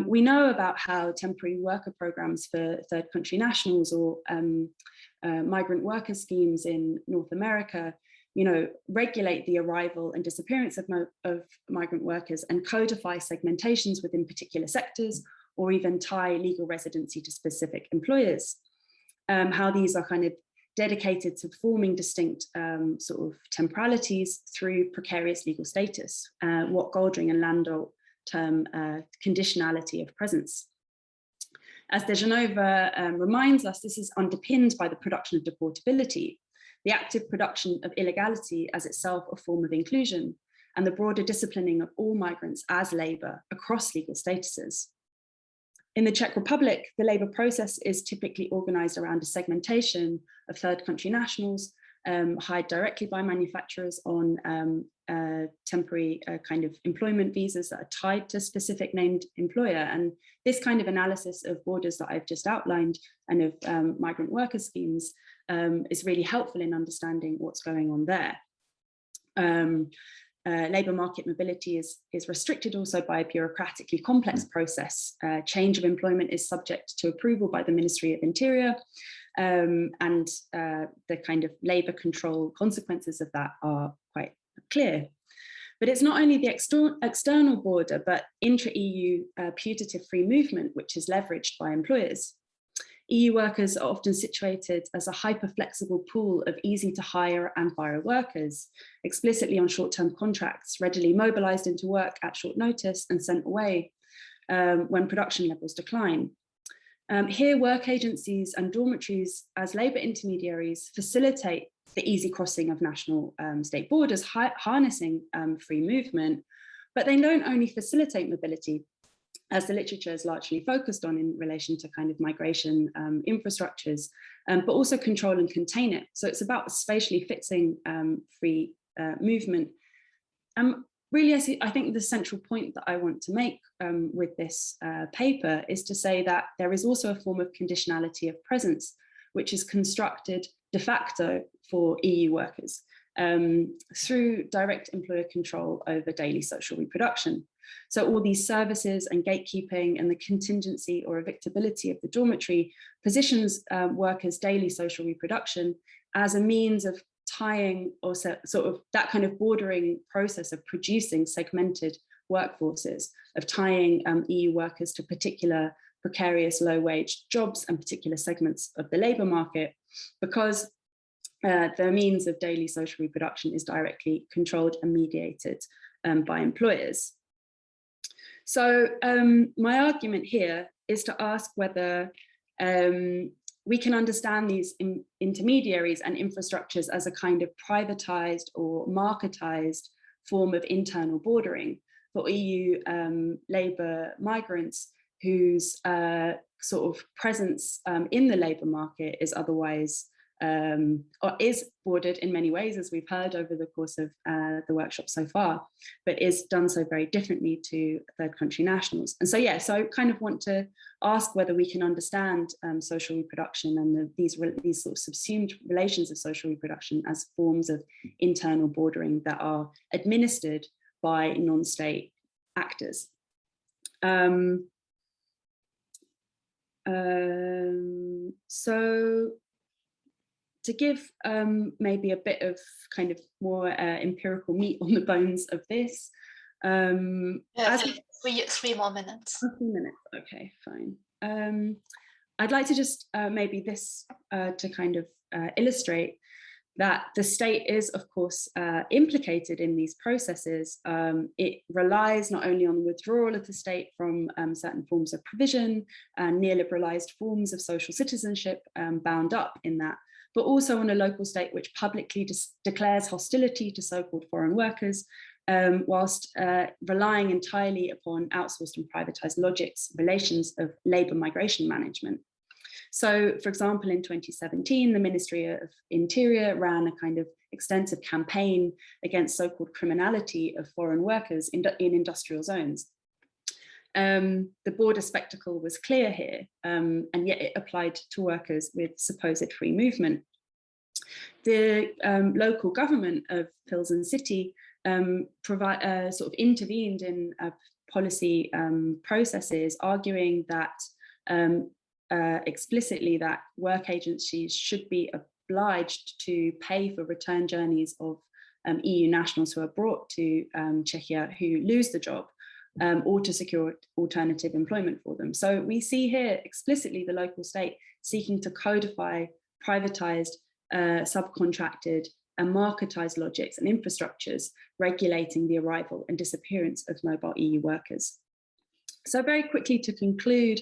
We know about how temporary worker programs for third country nationals or migrant worker schemes in North America, regulate the arrival and disappearance of migrant workers and codify segmentations within particular sectors, or even tie legal residency to specific employers. How these are kind of dedicated to forming distinct sort of temporalities through precarious legal status, what Goldring and Landau term conditionality of presence. As de Genova reminds us, this is underpinned by the production of deportability, the active production of illegality as itself a form of inclusion, and the broader disciplining of all migrants as labour across legal statuses. In the Czech Republic, the labour process is typically organised around a segmentation of third country nationals hired directly by manufacturers on temporary kind of employment visas that are tied to a specific named employer. And this kind of analysis of borders that I've just outlined and of migrant worker schemes is really helpful in understanding what's going on there. Labour market mobility is restricted also by a bureaucratically complex process. Change of employment is subject to approval by the Ministry of Interior, and the kind of labour control consequences of that are quite clear. But it's not only the external border, but intra-EU putative free movement, which is leveraged by employers. EU workers are often situated as a hyper-flexible pool of easy to hire and fire workers, explicitly on short-term contracts, readily mobilised into work at short notice and sent away when production levels decline. Here, work agencies and dormitories as labour intermediaries facilitate the easy crossing of national state borders, harnessing free movement, but they don't only facilitate mobility, as the literature is largely focused on in relation to kind of migration infrastructures, but also control and contain it. So it's about spatially fixing free movement. Really, I think the central point that I want to make with this paper is to say that there is also a form of conditionality of presence, which is constructed de facto for EU workers through direct employer control over daily social reproduction. So all these services and gatekeeping and the contingency or evictability of the dormitory positions workers' daily social reproduction as a means of tying, or sort of that kind of bordering process of producing segmented workforces, of tying EU workers to particular precarious low-wage jobs and particular segments of the labour market, because the means of daily social reproduction is directly controlled and mediated by employers. So my argument here is to ask whether we can understand these intermediaries and infrastructures as a kind of privatized or marketized form of internal bordering for EU labour migrants whose sort of presence in the labour market is otherwise or is bordered in many ways, as we've heard over the course of the workshop so far, but is done so very differently to third country nationals. And so, yeah, so I kind of want to ask whether we can understand social reproduction and these sort of subsumed relations of social reproduction as forms of internal bordering that are administered by non-state actors. So to give maybe a bit of kind of more empirical meat on the bones of this. Three more minutes. 3 minutes, okay, fine. I'd like to just maybe this to kind of illustrate that the state is, of course, implicated in these processes. It relies not only on the withdrawal of the state from certain forms of provision and neoliberalized forms of social citizenship bound up in that, but also on a local state which publicly declares hostility to so-called foreign workers, whilst relying entirely upon outsourced and privatized logics, relations of labor migration management. So, for example, in 2017, the Ministry of Interior ran a kind of extensive campaign against so-called criminality of foreign workers in industrial zones. The border spectacle was clear here, and yet it applied to workers with supposed free movement. The local government of Pilsen City sort of intervened in policy processes, arguing that explicitly that work agencies should be obliged to pay for return journeys of EU nationals who are brought to Czechia who lose the job, or to secure alternative employment for them. So we see here explicitly the local state seeking to codify privatized, subcontracted and marketized logics and infrastructures regulating the arrival and disappearance of mobile EU workers. So very quickly to conclude,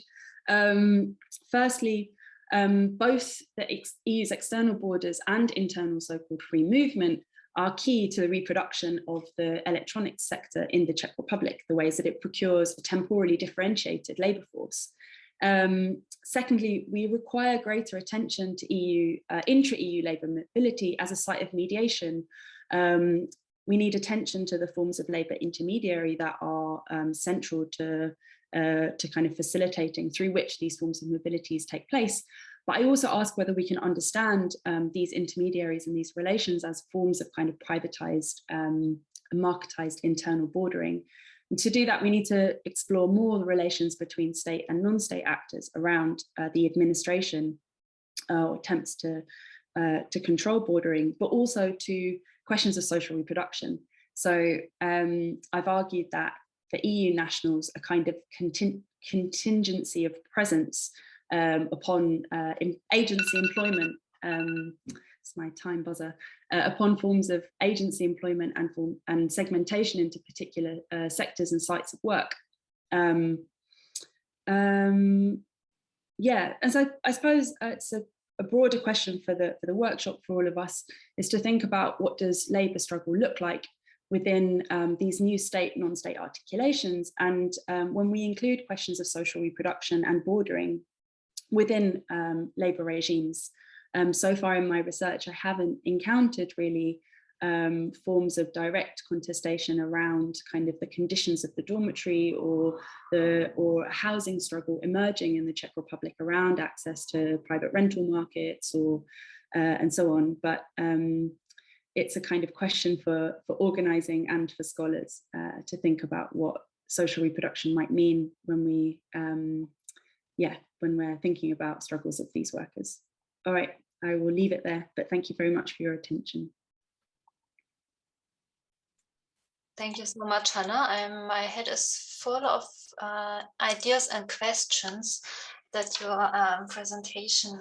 firstly, both the EU's external borders and internal so-called free movement are key to the reproduction of the electronics sector in the Czech Republic, the ways that it procures a temporally differentiated labour force. Secondly, we require greater attention to intra-EU labour mobility as a site of mediation. We need attention to the forms of labour intermediary that are central to kind of facilitating through which these forms of mobilities take place. But I also ask whether we can understand these intermediaries and these relations as forms of kind of privatized, marketized internal bordering. And to do that, we need to explore more the relations between state and non-state actors around the administration or attempts to control bordering, but also to questions of social reproduction. So I've argued that for EU nationals, a kind of contingency of presence upon agency employment, it's my time buzzer, upon forms of agency employment and segmentation into particular sectors and sites of work. Yeah, and so I suppose it's a broader question for the workshop for all of us is to think about what does labour struggle look like within these new state, non-state articulations. And when we include questions of social reproduction and bordering within labour regimes, so far in my research, I haven't encountered really forms of direct contestation around kind of the conditions of the dormitory or housing struggle emerging in the Czech Republic around access to private rental markets or and so on. But it's a kind of question for organising and for scholars to think about what social reproduction might mean when we, when we're thinking about struggles of these workers. All right, I will leave it there, but thank you very much for your attention. Thank you so much, Hanna. My head is full of ideas and questions that your presentation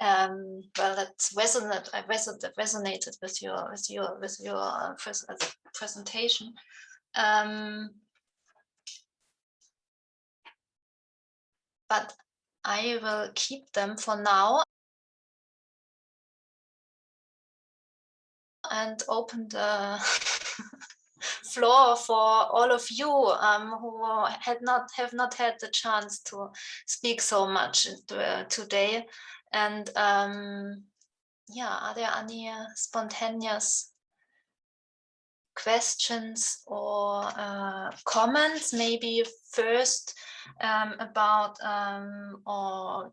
well, that resonated with your presentation. But I will keep them for now and open the floor for all of you who have not had the chance to speak so much today. And yeah, are there any spontaneous questions or comments? Maybe first about or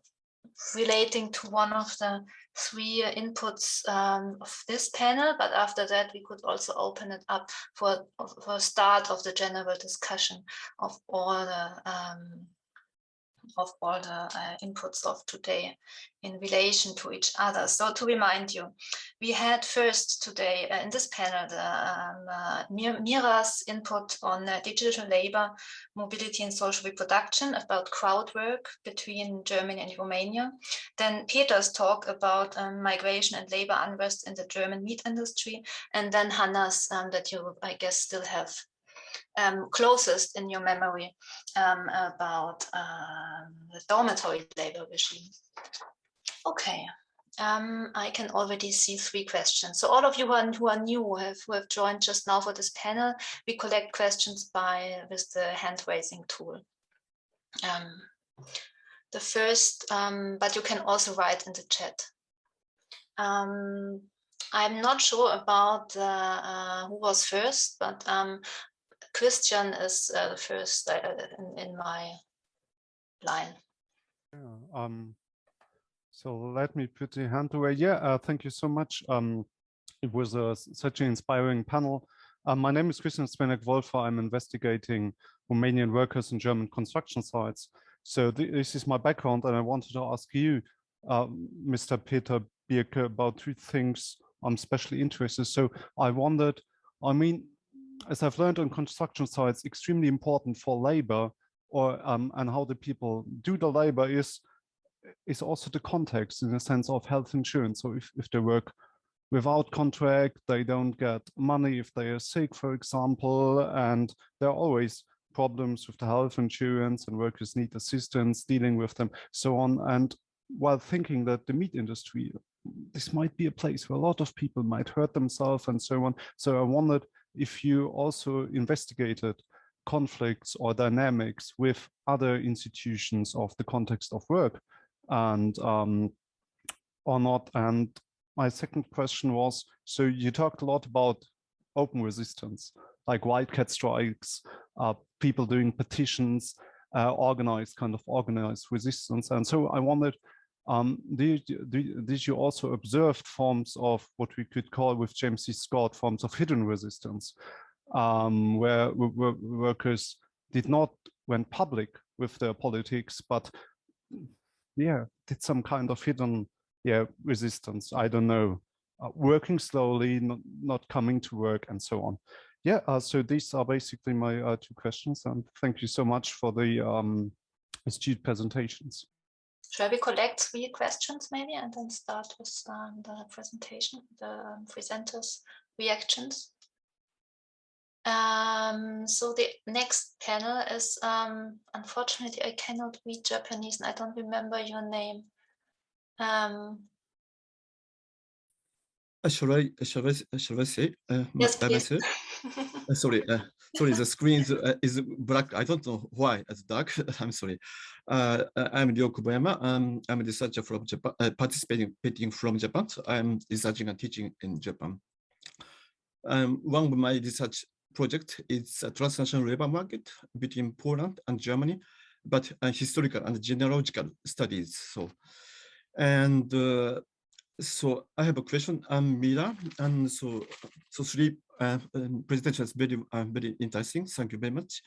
relating to one of the three inputs of this panel, but after that we could also open it up for start of the general discussion of all the inputs of today in relation to each other. So to remind you, we had first today in this panel Mira's input on digital labor, mobility and social reproduction about crowd work between Germany and Romania. Then Peter's talk about migration and labor unrest in the German meat industry. And then Hanna's that you, I guess, still have closest in your memory about the dormitory labor regime. Okay, I can already see 3 questions. So all of you who are new, who have joined just now for this panel, we collect questions with the hand raising tool. The first, but you can also write in the chat. I'm not sure about who was first, but Christian is the first in my line. Yeah, so let me put the hand away. Yeah, thank you so much. It was such an inspiring panel. My name is Christian Spenek-Wolfer. I'm investigating Romanian workers in German construction sites. So this is my background, and I wanted to ask you, Mr. Peter Birke, about 2 things I'm especially interested. So I wondered, I mean, as I've learned on construction sites, extremely important for labor or and how the people do the labor is also the context in the sense of health insurance. So if they work without contract, they don't get money if they are sick, for example, and there are always problems with the health insurance and workers need assistance dealing with them, so on. And while thinking that the meat industry, this might be a place where a lot of people might hurt themselves and so on. So I wondered if you also investigated conflicts or dynamics with other institutions of the context of work and or not. And my second question was, so you talked a lot about open resistance, like white cat strikes, people doing petitions, organized resistance. And so I wondered, did you also observe forms of what we could call with James C. Scott forms of hidden resistance, where workers did not went public with their politics, but did some kind of hidden resistance, I don't know, working slowly, not coming to work and so on. So these are basically my 2 questions, and thank you so much for the astute presentations. Shall we collect 3 questions maybe and then start with the presentation, the presenters' reactions? So the next panel is, unfortunately, I cannot read Japanese and I don't remember your name. Shall I say? Yes, please. Sorry, the screen is black. I don't know why it's dark. I'm sorry. I'm Ryo Kobayama. I'm a researcher from Japan, participating from Japan. So I'm researching and teaching in Japan. One of my research project is a transnational labor market between Poland and Germany, but historical and genealogical studies. So I have a question. I'm Mira, and so 3 presentations very interesting. Thank you very much.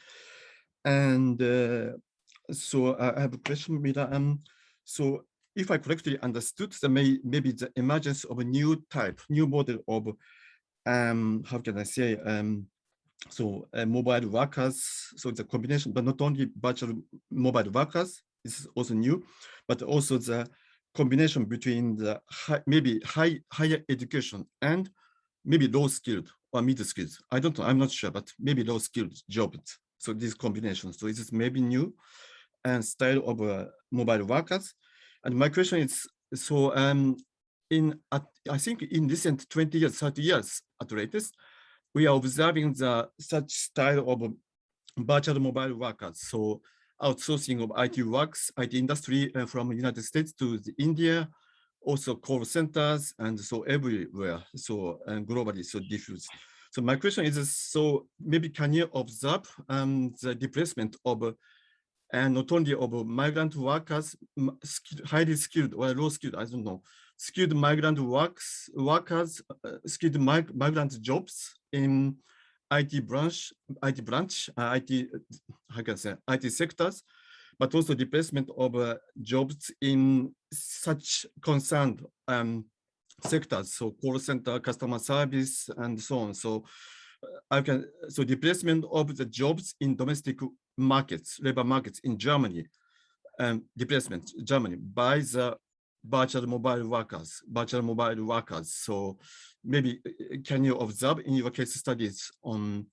And so I have a question, Mira. So if I correctly understood, maybe the emergence of a new model of how can I say? Mobile workers. So the combination, but not only virtual mobile workers is also new, but also the combination between the higher education and maybe low skilled or middle skilled. I don't know, I'm not sure, but maybe low skilled jobs. So this combination, so this is maybe new and style of mobile workers. And my question is, so I think in recent 20 years, 30 years at latest, we are observing such style of virtual mobile workers. So outsourcing of IT works, IT industry from United States to India, also call centers, and so everywhere, so globally, so diffuse. So my question is, so maybe can you observe the displacement of and not only of migrant workers, highly skilled or low skilled, I don't know, skilled migrant workers, skilled migrant jobs in IT branch, how can I say, IT sectors, but also displacement of jobs in such concerned sectors, so call center, customer service, and so on. So so displacement of the jobs in domestic markets, labor markets in Germany, displacement Germany by the virtual mobile workers. So maybe can you observe in your case studies on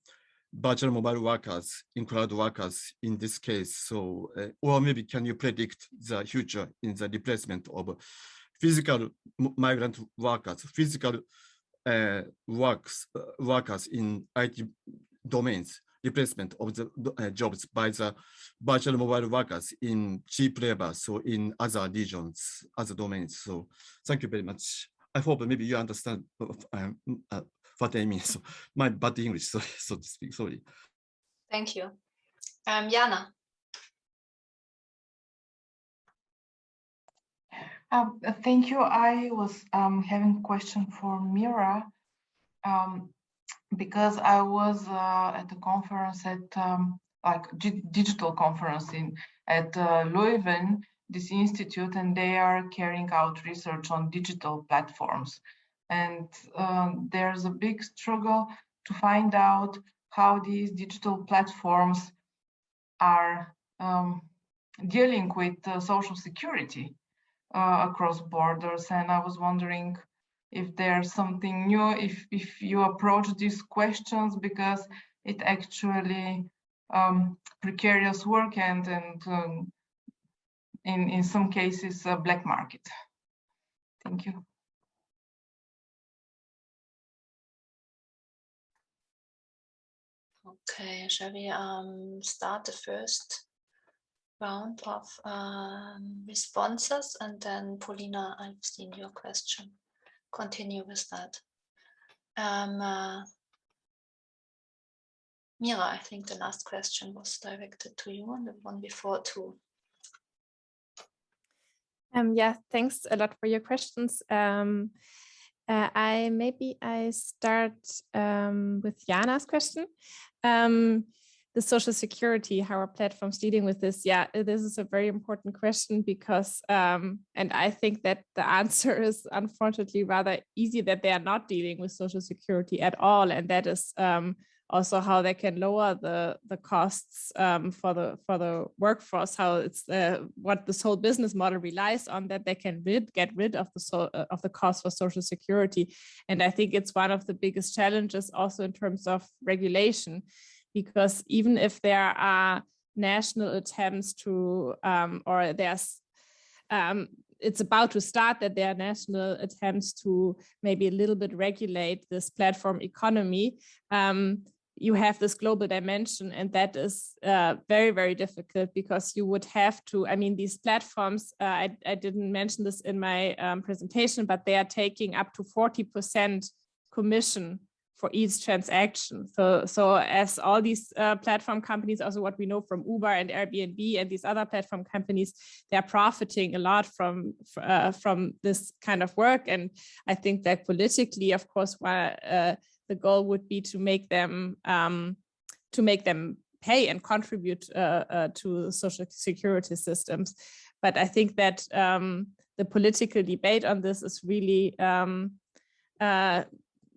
virtual mobile workers, in cloud workers in this case? So, or maybe can you predict the future in the displacement of physical migrant workers, physical workers in IT domains, replacement of the jobs by the virtual mobile workers in cheap labor, so in other regions, other domains. So thank you very much. I hope maybe you understand what I mean. So my bad English, so to speak, sorry. Thank you. Jana. Thank you. I was having a question for Mira, because I was at a conference at like digital conference at Leuven, this institute, and they are carrying out research on digital platforms. And there's a big struggle to find out how these digital platforms are dealing with social security across borders. And I was wondering if there's something new, if you approach these questions, because it actually precarious work and in some cases a black market. Thank you. Okay, shall we start the first round of responses, and then Paulina, I've seen your question. Continue with that. Mira, I think the last question was directed to you, and the one before too. Yeah, thanks a lot for your questions. I start with Jana's question. The social security, how are platforms dealing with this? Yeah, this is a very important question because, and I think that the answer is unfortunately rather easy, that they are not dealing with social security at all. And that is also how they can lower the costs for the workforce, how it's what this whole business model relies on, that they can get rid of the cost for social security. And I think it's one of the biggest challenges also in terms of regulation, because even if there are national attempts to, or there's, it's about to start that there are national attempts to maybe a little bit regulate this platform economy, you have this global dimension, and that is very, very difficult, because you would have to, I mean, these platforms, I didn't mention this in my presentation, but they are taking up to 40% commission for each transaction. So as all these platform companies, also what we know from Uber and Airbnb and these other platform companies, they're profiting a lot from this kind of work. And I think that politically, of course, the goal would be to make them pay and contribute to social security systems. But I think that the political debate on this is really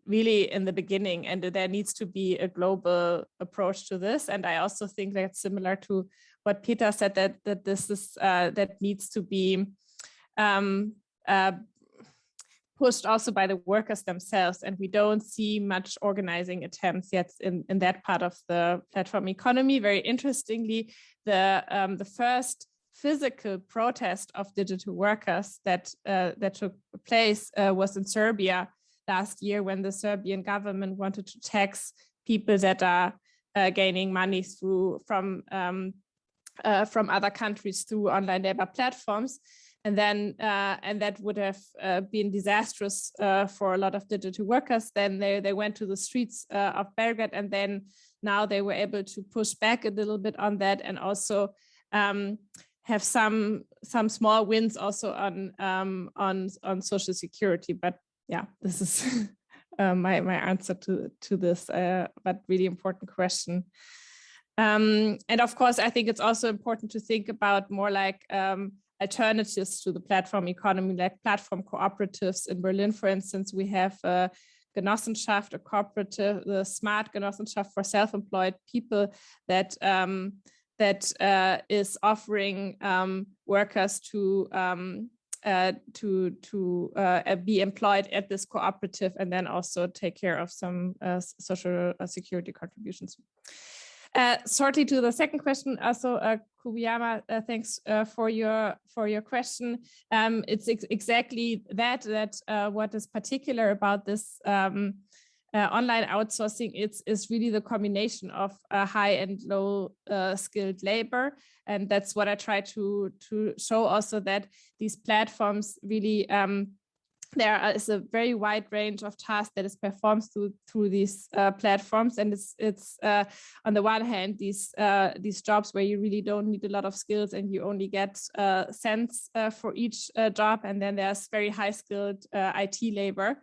really in the beginning, and there needs to be a global approach to this. And I also think that's similar to what Peter said, that this is that needs to be pushed also by the workers themselves. And we don't see much organizing attempts yet in that part of the platform economy. Very interestingly, the first physical protest of digital workers that took place was in Serbia last year, when the Serbian government wanted to tax people that are gaining money from from other countries through online labor platforms. And then and that would have been disastrous for a lot of digital workers. Then they went to the streets of Belgrade, and then now they were able to push back a little bit on that, and also have some small wins also on social security. But yeah, this is my answer to this, but really important question. And of course, I think it's also important to think about more like alternatives to the platform economy, like platform cooperatives. In Berlin, for instance, we have a Genossenschaft, a cooperative, the Smart Genossenschaft for self-employed people that is offering workers to be employed at this cooperative and then also take care of some social security contributions. Shortly to the second question, also Kubiyama, thanks for your question. It's exactly that what is particular about this online outsourcing is really the combination of high and low skilled labor, and that's what I try to show also, that these platforms really there is a very wide range of tasks that is performed through these platforms, and it's on the one hand these jobs where you really don't need a lot of skills and you only get cents for each job, and then there's very high skilled IT labor.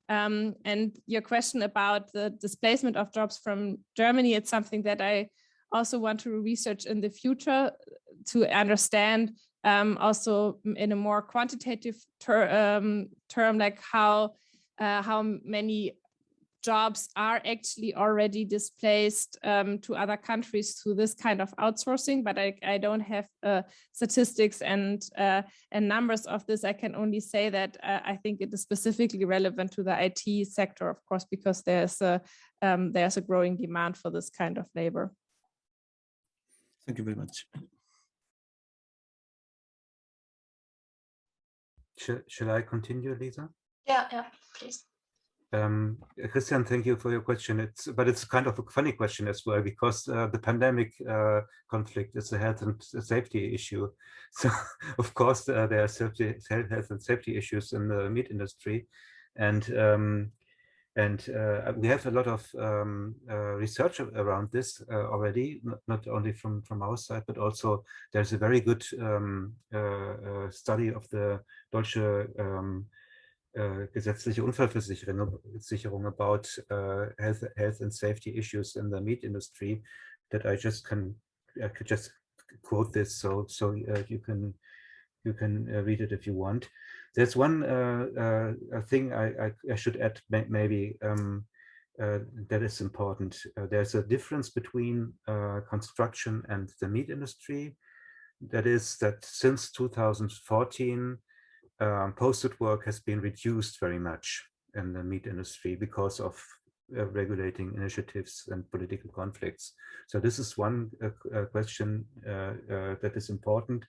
And your question about the displacement of jobs from Germany, it's something that I also want to research in the future to understand also in a more quantitative term, like how many jobs are actually already displaced to other countries through this kind of outsourcing. But I don't have statistics and numbers of this. I can only say that I think it is specifically relevant to the IT sector, of course, because there's a growing demand for this kind of labor. Thank you very much. Shall I continue, Lisa? Yeah, please. Christian, thank you for your question. But it's kind of a funny question as well, because the pandemic conflict is a health and safety issue. So of course there are health and safety issues in the meat industry, and we have a lot of research around this already, not only from our side, but also there's a very good study of the Deutsche gesetzliche Unfallversicherung about health and safety issues in the meat industry, that I could just quote this, so you can read it if you want. There's one thing I should add, maybe that is important. There's a difference between construction and the meat industry. That is that since 2014, posted work has been reduced very much in the meat industry because of regulating initiatives and political conflicts. So this is one question that is important.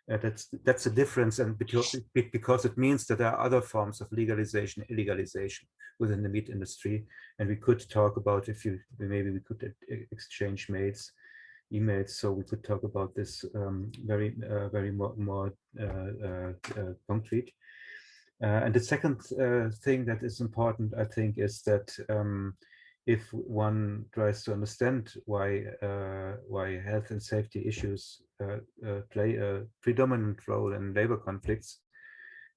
That's a difference, and because it means that there are other forms of legalization, illegalization within the meat industry, and we could talk about, maybe we could exchange emails, so we could talk about this very more concrete. And the second thing that is important, I think, is that if one tries to understand why health and safety issues play a predominant role in labor conflicts,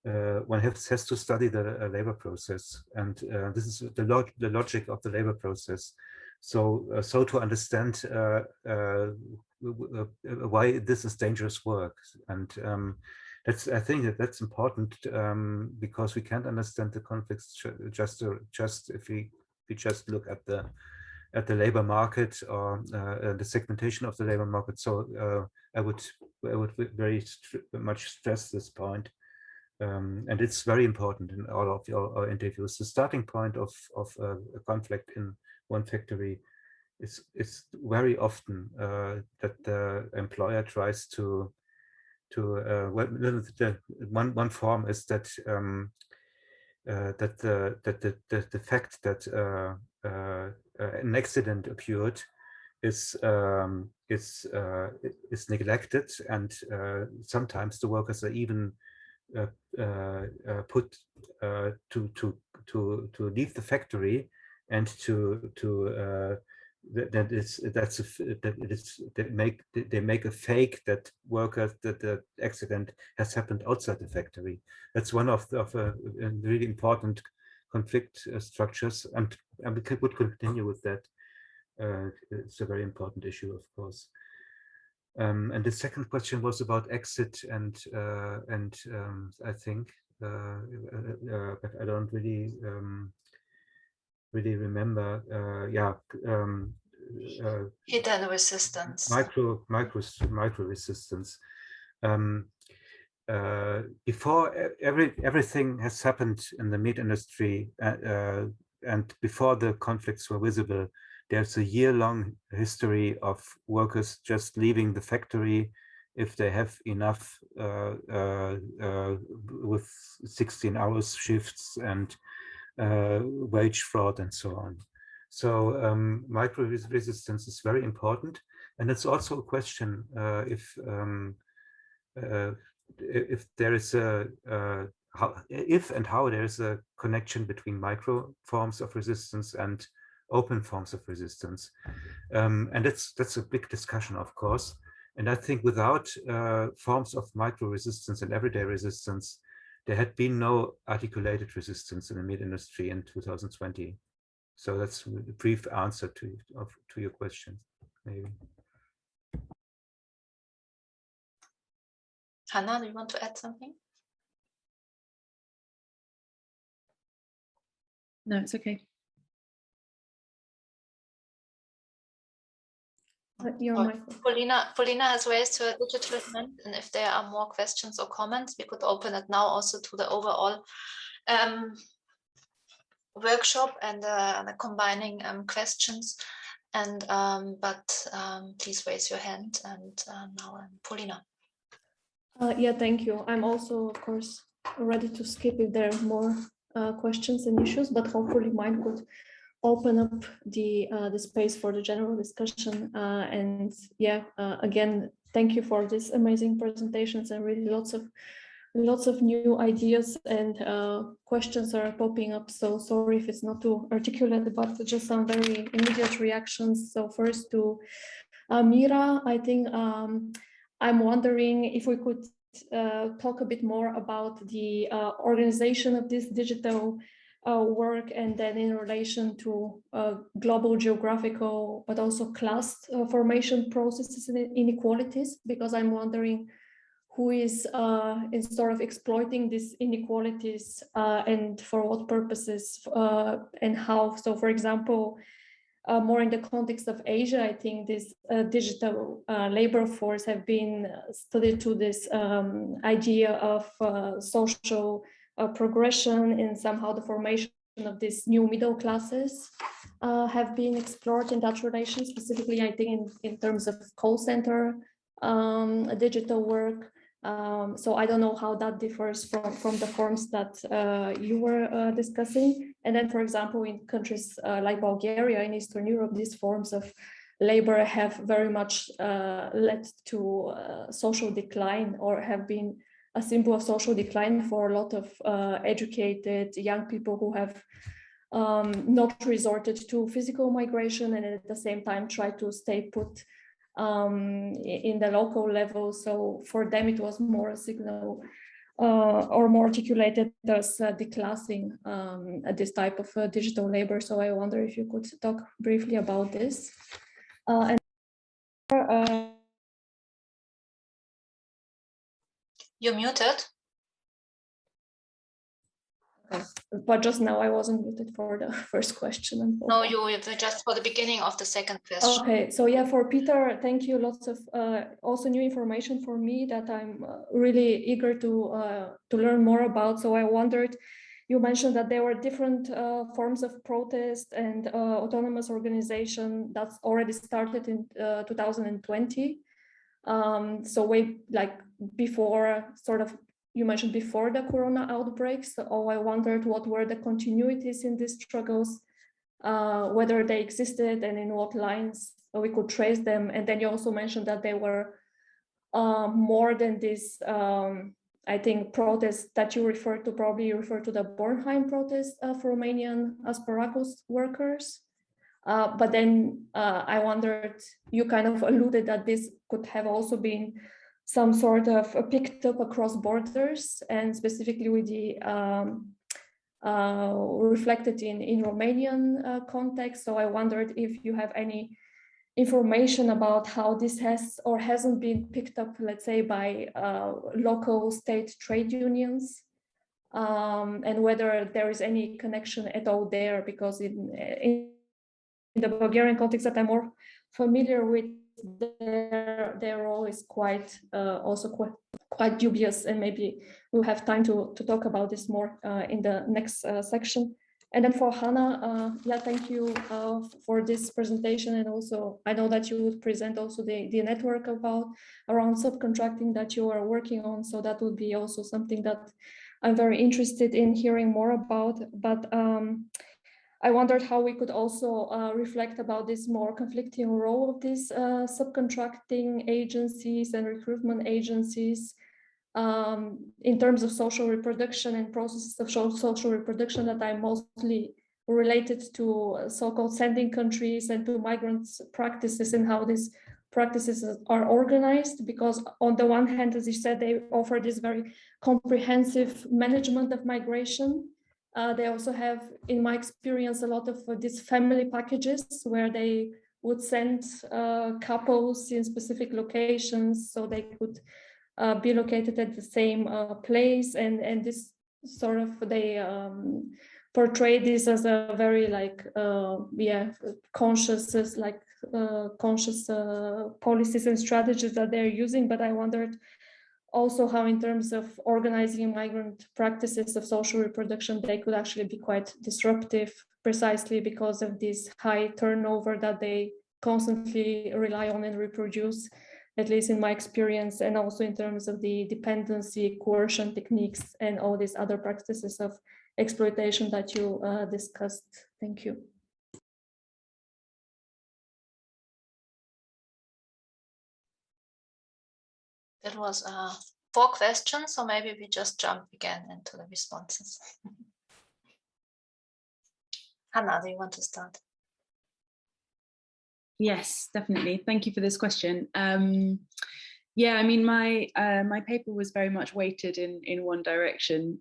one has to study the labor process, and this is the logic of the labor process. So to understand why this is dangerous work, and I think that's important, because we can't understand the conflicts just if we just look at the labor market or the segmentation of the labor market. So I would very much stress this point, and it's very important in all of our interviews. The starting point of a conflict in one factory is very often that the employer tries to one form is that the fact that an accident occurred is neglected, and sometimes the workers are even put to leave the factory and they make a fake that the accident has happened outside the factory. That's one of really important conflict structures, and we would continue with that. It's a very important issue, of course. And the second question was about exit, and I think, but I don't really remember. Hidden resistance. Micro resistance. Before everything has happened in the meat industry, and before the conflicts were visible, there's a year-long history of workers just leaving the factory if they have enough with 16 hours shifts and wage fraud and so on. So micro resistance is very important, and it's also a question if there is if and how there is a connection between micro forms of resistance and open forms of resistance, and that's a big discussion, of course. And I think without forms of micro resistance and everyday resistance, there had been no articulated resistance in the meat industry in 2020. So that's a brief answer to your question, maybe. Hanna, do you want to add something? No, it's okay. Paulina has raised her digital hand, and if there are more questions or comments, we could open it now also to the overall workshop and the combining questions. And please raise your hand. And now Paulina. Yeah, thank you. I'm also, of course, ready to skip if there are more questions and issues, but hopefully mine could open up the space for the general discussion. And yeah, again, thank you for these amazing presentations, and really lots of new ideas and questions are popping up. So sorry if it's not too articulate, but just some very immediate reactions. So first to Mira, I think I'm wondering if we could talk a bit more about the organization of this digital work, and then in relation to global geographical, but also class formation processes and inequalities, because I'm wondering who is sort of exploiting these inequalities and for what purposes and how. So for example, more in the context of Asia, I think this digital labor force have been studied to this idea of social progression, and somehow the formation of these new middle classes have been explored in that relation, specifically I think in terms of call center digital work. So I don't know how that differs from the forms that you were discussing. And then, for example, in countries like Bulgaria in Eastern Europe, these forms of labor have very much led to social decline, or have been a symbol of social decline for a lot of educated young people who have not resorted to physical migration, and at the same time try to stay put in the local level. So for them it was more a signal or more articulated as declassing this type of digital labor. So I wonder if you could talk briefly about this. You're muted. Okay. But just now I wasn't muted for the first question. No, you were just for the beginning of the second question. Okay, so yeah, for Peter, thank you. Lots of also new information for me that I'm really eager to learn more about. So I wondered, you mentioned that there were different forms of protest and autonomous organization that's already started in 2020. So way like before, sort of, you mentioned before the corona outbreaks. So I wondered what were the continuities in these struggles whether they existed and in what lines we could trace them. And then you also mentioned that they were more than this, I think, protest that you refer to, probably you refer to the Bornheim protest for Romanian asparagus workers. But then I wondered, you kind of alluded that this could have also been some sort of picked up across borders, and specifically with the reflected in Romanian context. So I wondered if you have any information about how this has or hasn't been picked up, let's say, by local state trade unions, and whether there is any connection at all there, because in the Bulgarian context that I'm more familiar with, their role is quite also quite dubious, and maybe we'll have time to talk about this more in the next section. And then for Hanna, yeah, thank you for this presentation. And also, I know that you would present also the network around subcontracting that you are working on. So that would be also something that I'm very interested in hearing more about. But I wondered how we could also reflect about this more conflicting role of these subcontracting agencies and recruitment agencies in terms of social reproduction and processes of social reproduction that are mostly related to so-called sending countries and to migrants' practices, and how these practices are organized. Because on the one hand, as you said, they offer this very comprehensive management of migration. They also have, in my experience, a lot of these family packages where they would send couples in specific locations so they could be located at the same place, and this sort of, they portray this as a very conscious policies and strategies that they're using. But I wondered also how, in terms of organizing migrant practices of social reproduction, they could actually be quite disruptive, precisely because of this high turnover that they constantly rely on and reproduce, at least in my experience, and also in terms of the dependency, coercion techniques, and all these other practices of exploitation that you discussed. Thank you. That was 4 questions, so maybe we just jump again into the responses. Hanna, do you want to start? Yes, definitely. Thank you for this question. Yeah, I mean, my paper was very much weighted in one direction,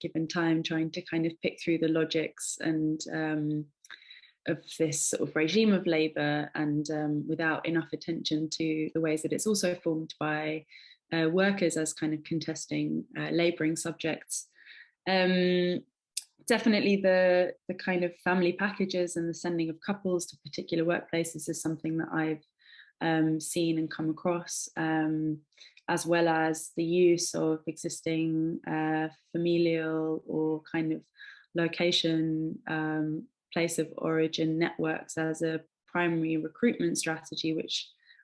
given time, trying to kind of pick through the logics and of this sort of regime of labour, and without enough attention to the ways that it's also formed by workers as kind of contesting labouring subjects. Definitely the kind of family packages and the sending of couples to particular workplaces is something that I've seen and come across, as well as the use of existing familial or kind of location, place of origin networks as a primary recruitment strategy,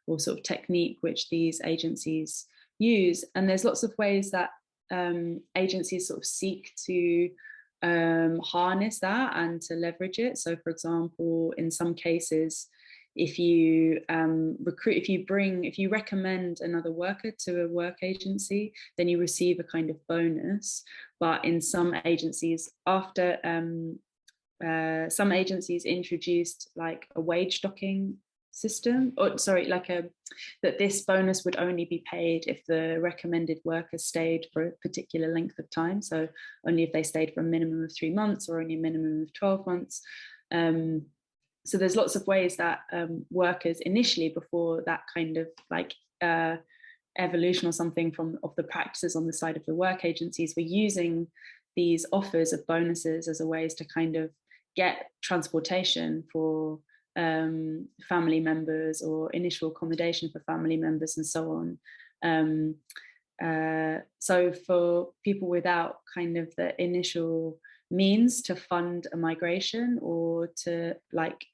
or sort of technique which these agencies use. And there's lots of ways that agencies sort of seek to harness that and to leverage it. So, for example, in some cases, if you if you recommend another worker to a work agency, then you receive a kind of bonus. But in some agencies, after some agencies introduced like a wage stocking system, or sorry, that this bonus would only be paid if the recommended worker stayed for a particular length of time. So only if they stayed for a minimum of 3 months, or only a minimum of 12 months. So there's lots of ways that workers initially, before that kind of like evolution or something of the practices on the side of the work agencies, were using these offers of bonuses as a ways to kind of get transportation for family members, or initial accommodation for family members, and so on. So for people without kind of the initial means to fund a migration, or to like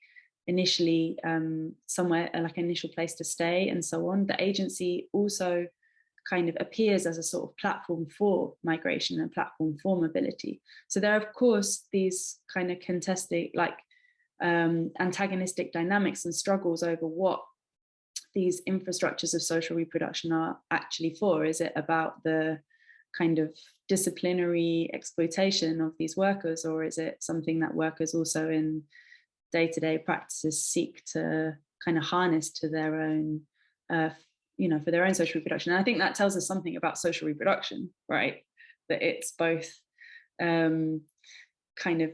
initially somewhere like an initial place to stay and so on, the agency also kind of appears as a sort of platform for migration and platform for mobility. So there are, of course, these kind of contested, like antagonistic dynamics and struggles over what these infrastructures of social reproduction are actually for. Is it about the kind of disciplinary exploitation of these workers, or is it something that workers also in day-to-day practices seek to kind of harness to their own, for their own social reproduction? And I think that tells us something about social reproduction, right? That it's both kind of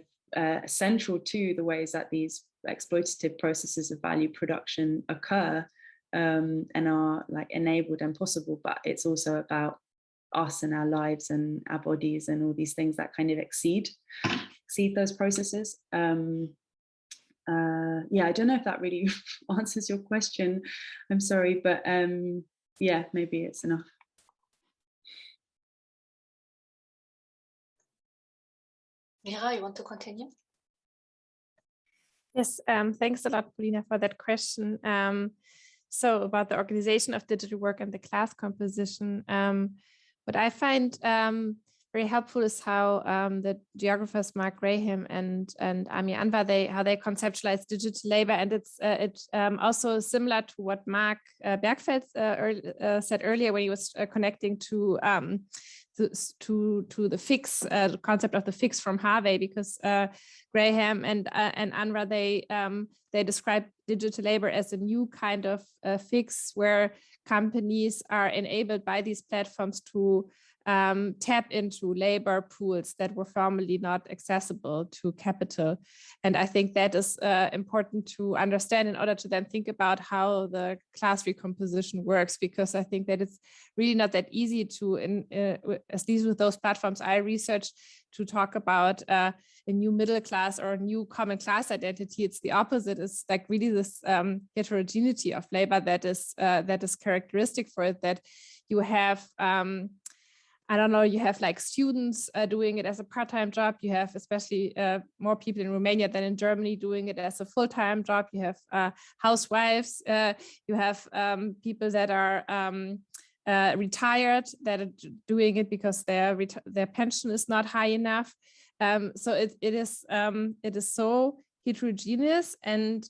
central to the ways that these exploitative processes of value production occur and are like enabled and possible, but it's also about us and our lives and our bodies and all these things that kind of exceed those processes. Yeah, I don't know if that really answers your question. I'm sorry, but yeah, maybe it's enough. Mira, you want to continue? Yes, thanks a lot, Paulina, for that question. So about the organization of digital work and the class composition, what I find very helpful is how the geographers Mark Graham and Ami Anwar, how they conceptualize digital labor, and it's also similar to what Mark Bergfeld said earlier when he was connecting to the fix, the concept of the fix from Harvey, because Graham and Anwar, they describe digital labor as a new kind of fix where companies are enabled by these platforms to tap into labor pools that were formerly not accessible to capital. And I think that is important to understand in order to then think about how the class recomposition works, because I think that it's really not that easy to, at least with those platforms I researched, to talk about a new middle class or a new common class identity. It's the opposite. It's like really this heterogeneity of labor that is characteristic for it, that you have I don't know, you have like students doing it as a part-time job. You have especially more people in Romania than in Germany doing it as a full-time job. You have housewives. You have people that are retired that are doing it because their pension is not high enough. So it is so heterogeneous, and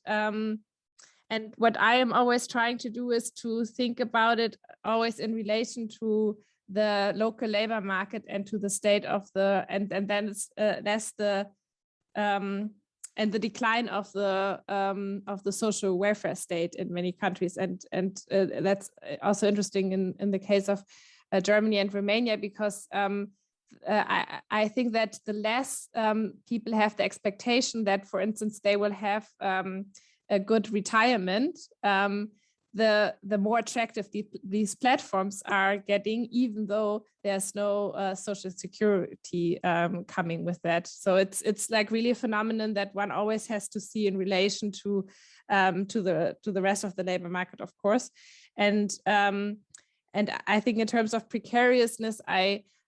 what I am always trying to do is to think about it always in relation to the local labor market and to the state of the and then it's that's the and the decline of the social welfare state in many countries, and that's also interesting in the case of Germany and Romania, because I think that the less people have the expectation that, for instance, they will have a good retirement, the more attractive these platforms are getting, even though there's no social security coming with that. So it's like really a phenomenon that one always has to see in relation to the rest of the labor market, of course. And I think in terms of precariousness,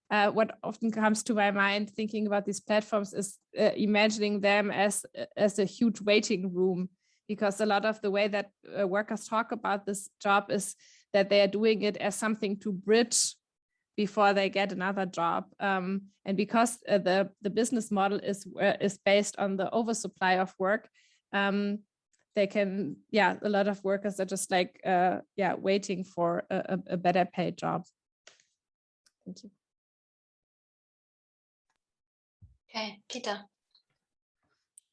what often comes to my mind thinking about these platforms is imagining them as a huge waiting room, because a lot of the way that workers talk about this job is that they are doing it as something to bridge before they get another job. And because the business model is based on the oversupply of work, they can, a lot of workers are just like, waiting for a better paid job. Thank you. Okay, Peter.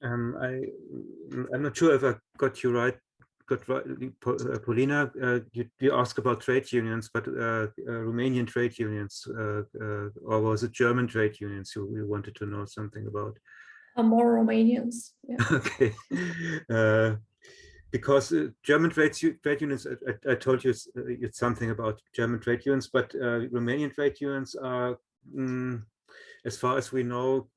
I'm not sure if I got you right, Paulina. You asked about trade unions, but Romanian trade unions, or was it German trade unions you wanted to know something about? More Romanians. Yeah. Okay. Because German trade unions, I told you it's something about German trade unions, but Romanian trade unions are, as far as we know,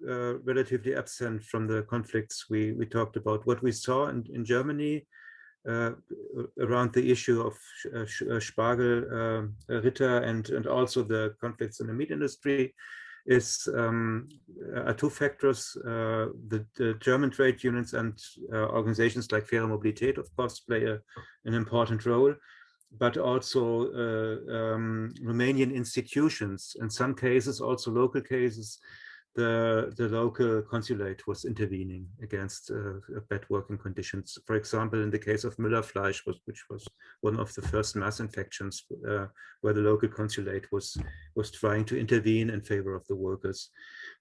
relatively absent from the conflicts we talked about. What we saw in Germany around the issue of Spargel, Ritter, and also the conflicts in the meat industry is are two factors. The German trade unions and organizations like Faire Mobilität, of course, play an important role, but also Romanian institutions, in some cases, also local cases, the local consulate was intervening against bad working conditions. For example, in the case of Müllerfleisch, which was one of the first mass infections, where the local consulate was trying to intervene in favor of the workers,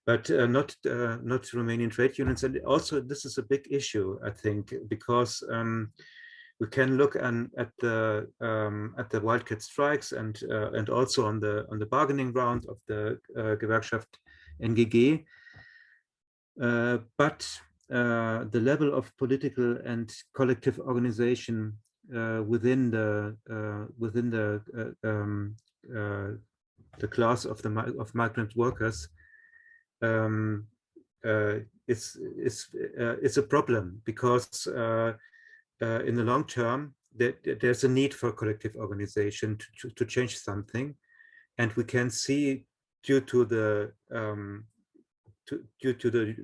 but not Romanian trade unions. And also, this is a big issue, I think, because we can look at the wildcat strikes and also on the bargaining round of the Gewerkschaft NGG, but the level of political and collective organization within the class of migrant workers is a problem, because in the long term there's a need for collective organization to change something, and we can see due to the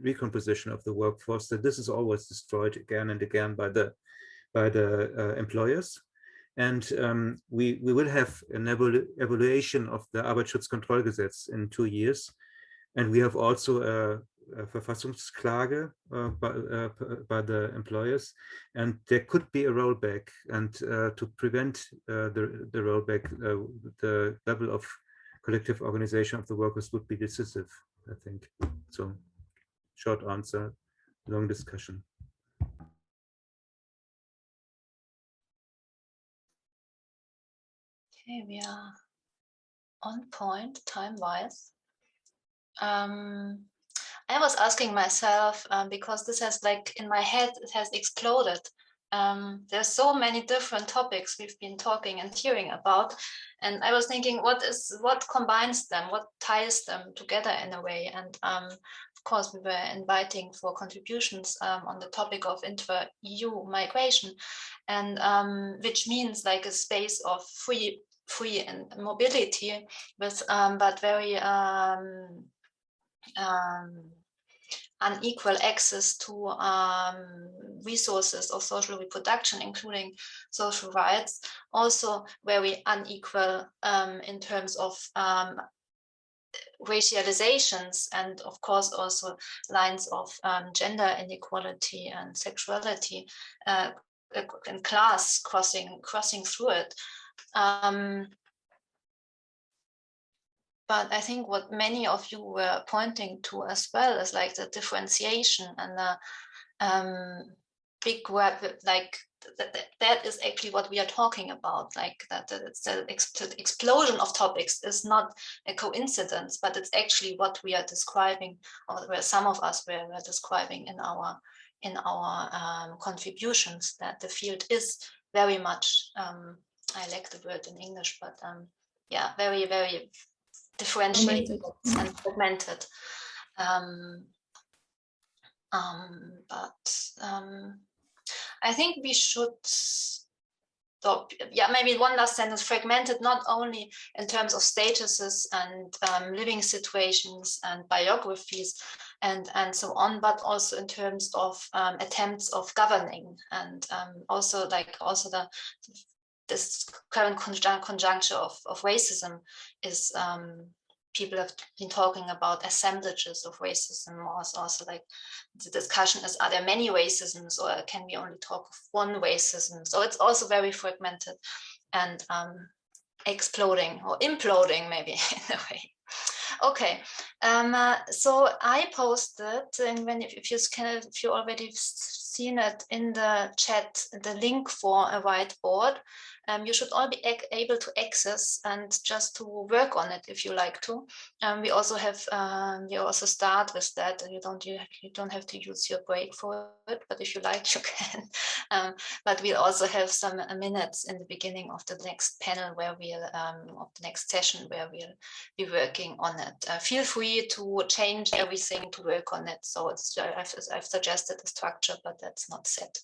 recomposition of the workforce that this is always destroyed again and again by the employers. And we will have an evaluation of the Arbeitsschutzkontrollgesetz in 2 years, and we have also a Verfassungsklage by the employers, and there could be a rollback, and to prevent the rollback, the level of collective organization of the workers would be decisive, I think. So, short answer, long discussion. Okay, we are on point time-wise. I was asking myself, because this has, like, in my head, it has exploded. There's so many different topics we've been talking and hearing about, and I was thinking, what combines them, what ties them together in a way? And of course, we were inviting for contributions on the topic of intra-EU migration, and which means like a space of free and mobility, with but very unequal access to resources of social reproduction, including social rights, also very unequal in terms of racializations, and of course also lines of gender inequality and sexuality and class crossing through it. But I think what many of you were pointing to as well is like the differentiation and the big web, like that is actually what we are talking about. Like that it's the explosion of topics is not a coincidence, but it's actually what we are describing, or where some of us were describing in our contributions, that the field is very much, I like the word in English, but yeah, very, very differentiated and fragmented. I think we should stop. Yeah, maybe one last sentence. Fragmented not only in terms of statuses and living situations and biographies and so on, but also in terms of attempts of governing, and also this current conjuncture of racism is, people have been talking about assemblages of racism, or also like the discussion is, are there many racisms, or can we only talk of one racism? So it's also very fragmented and exploding or imploding maybe in a way. Okay, so I posted, and if you already seen it in the chat, the link for a whiteboard. You should all be able to access and just to work on it if you like to. We also have, we also start with that, and you don't have to use your break for it, but if you like, you can. But we'll also have some minutes in the beginning of the next panel where we'll, of the next session where we'll be working on it. Feel free to change everything to work on it. So it's, I've suggested a structure, but that's not set.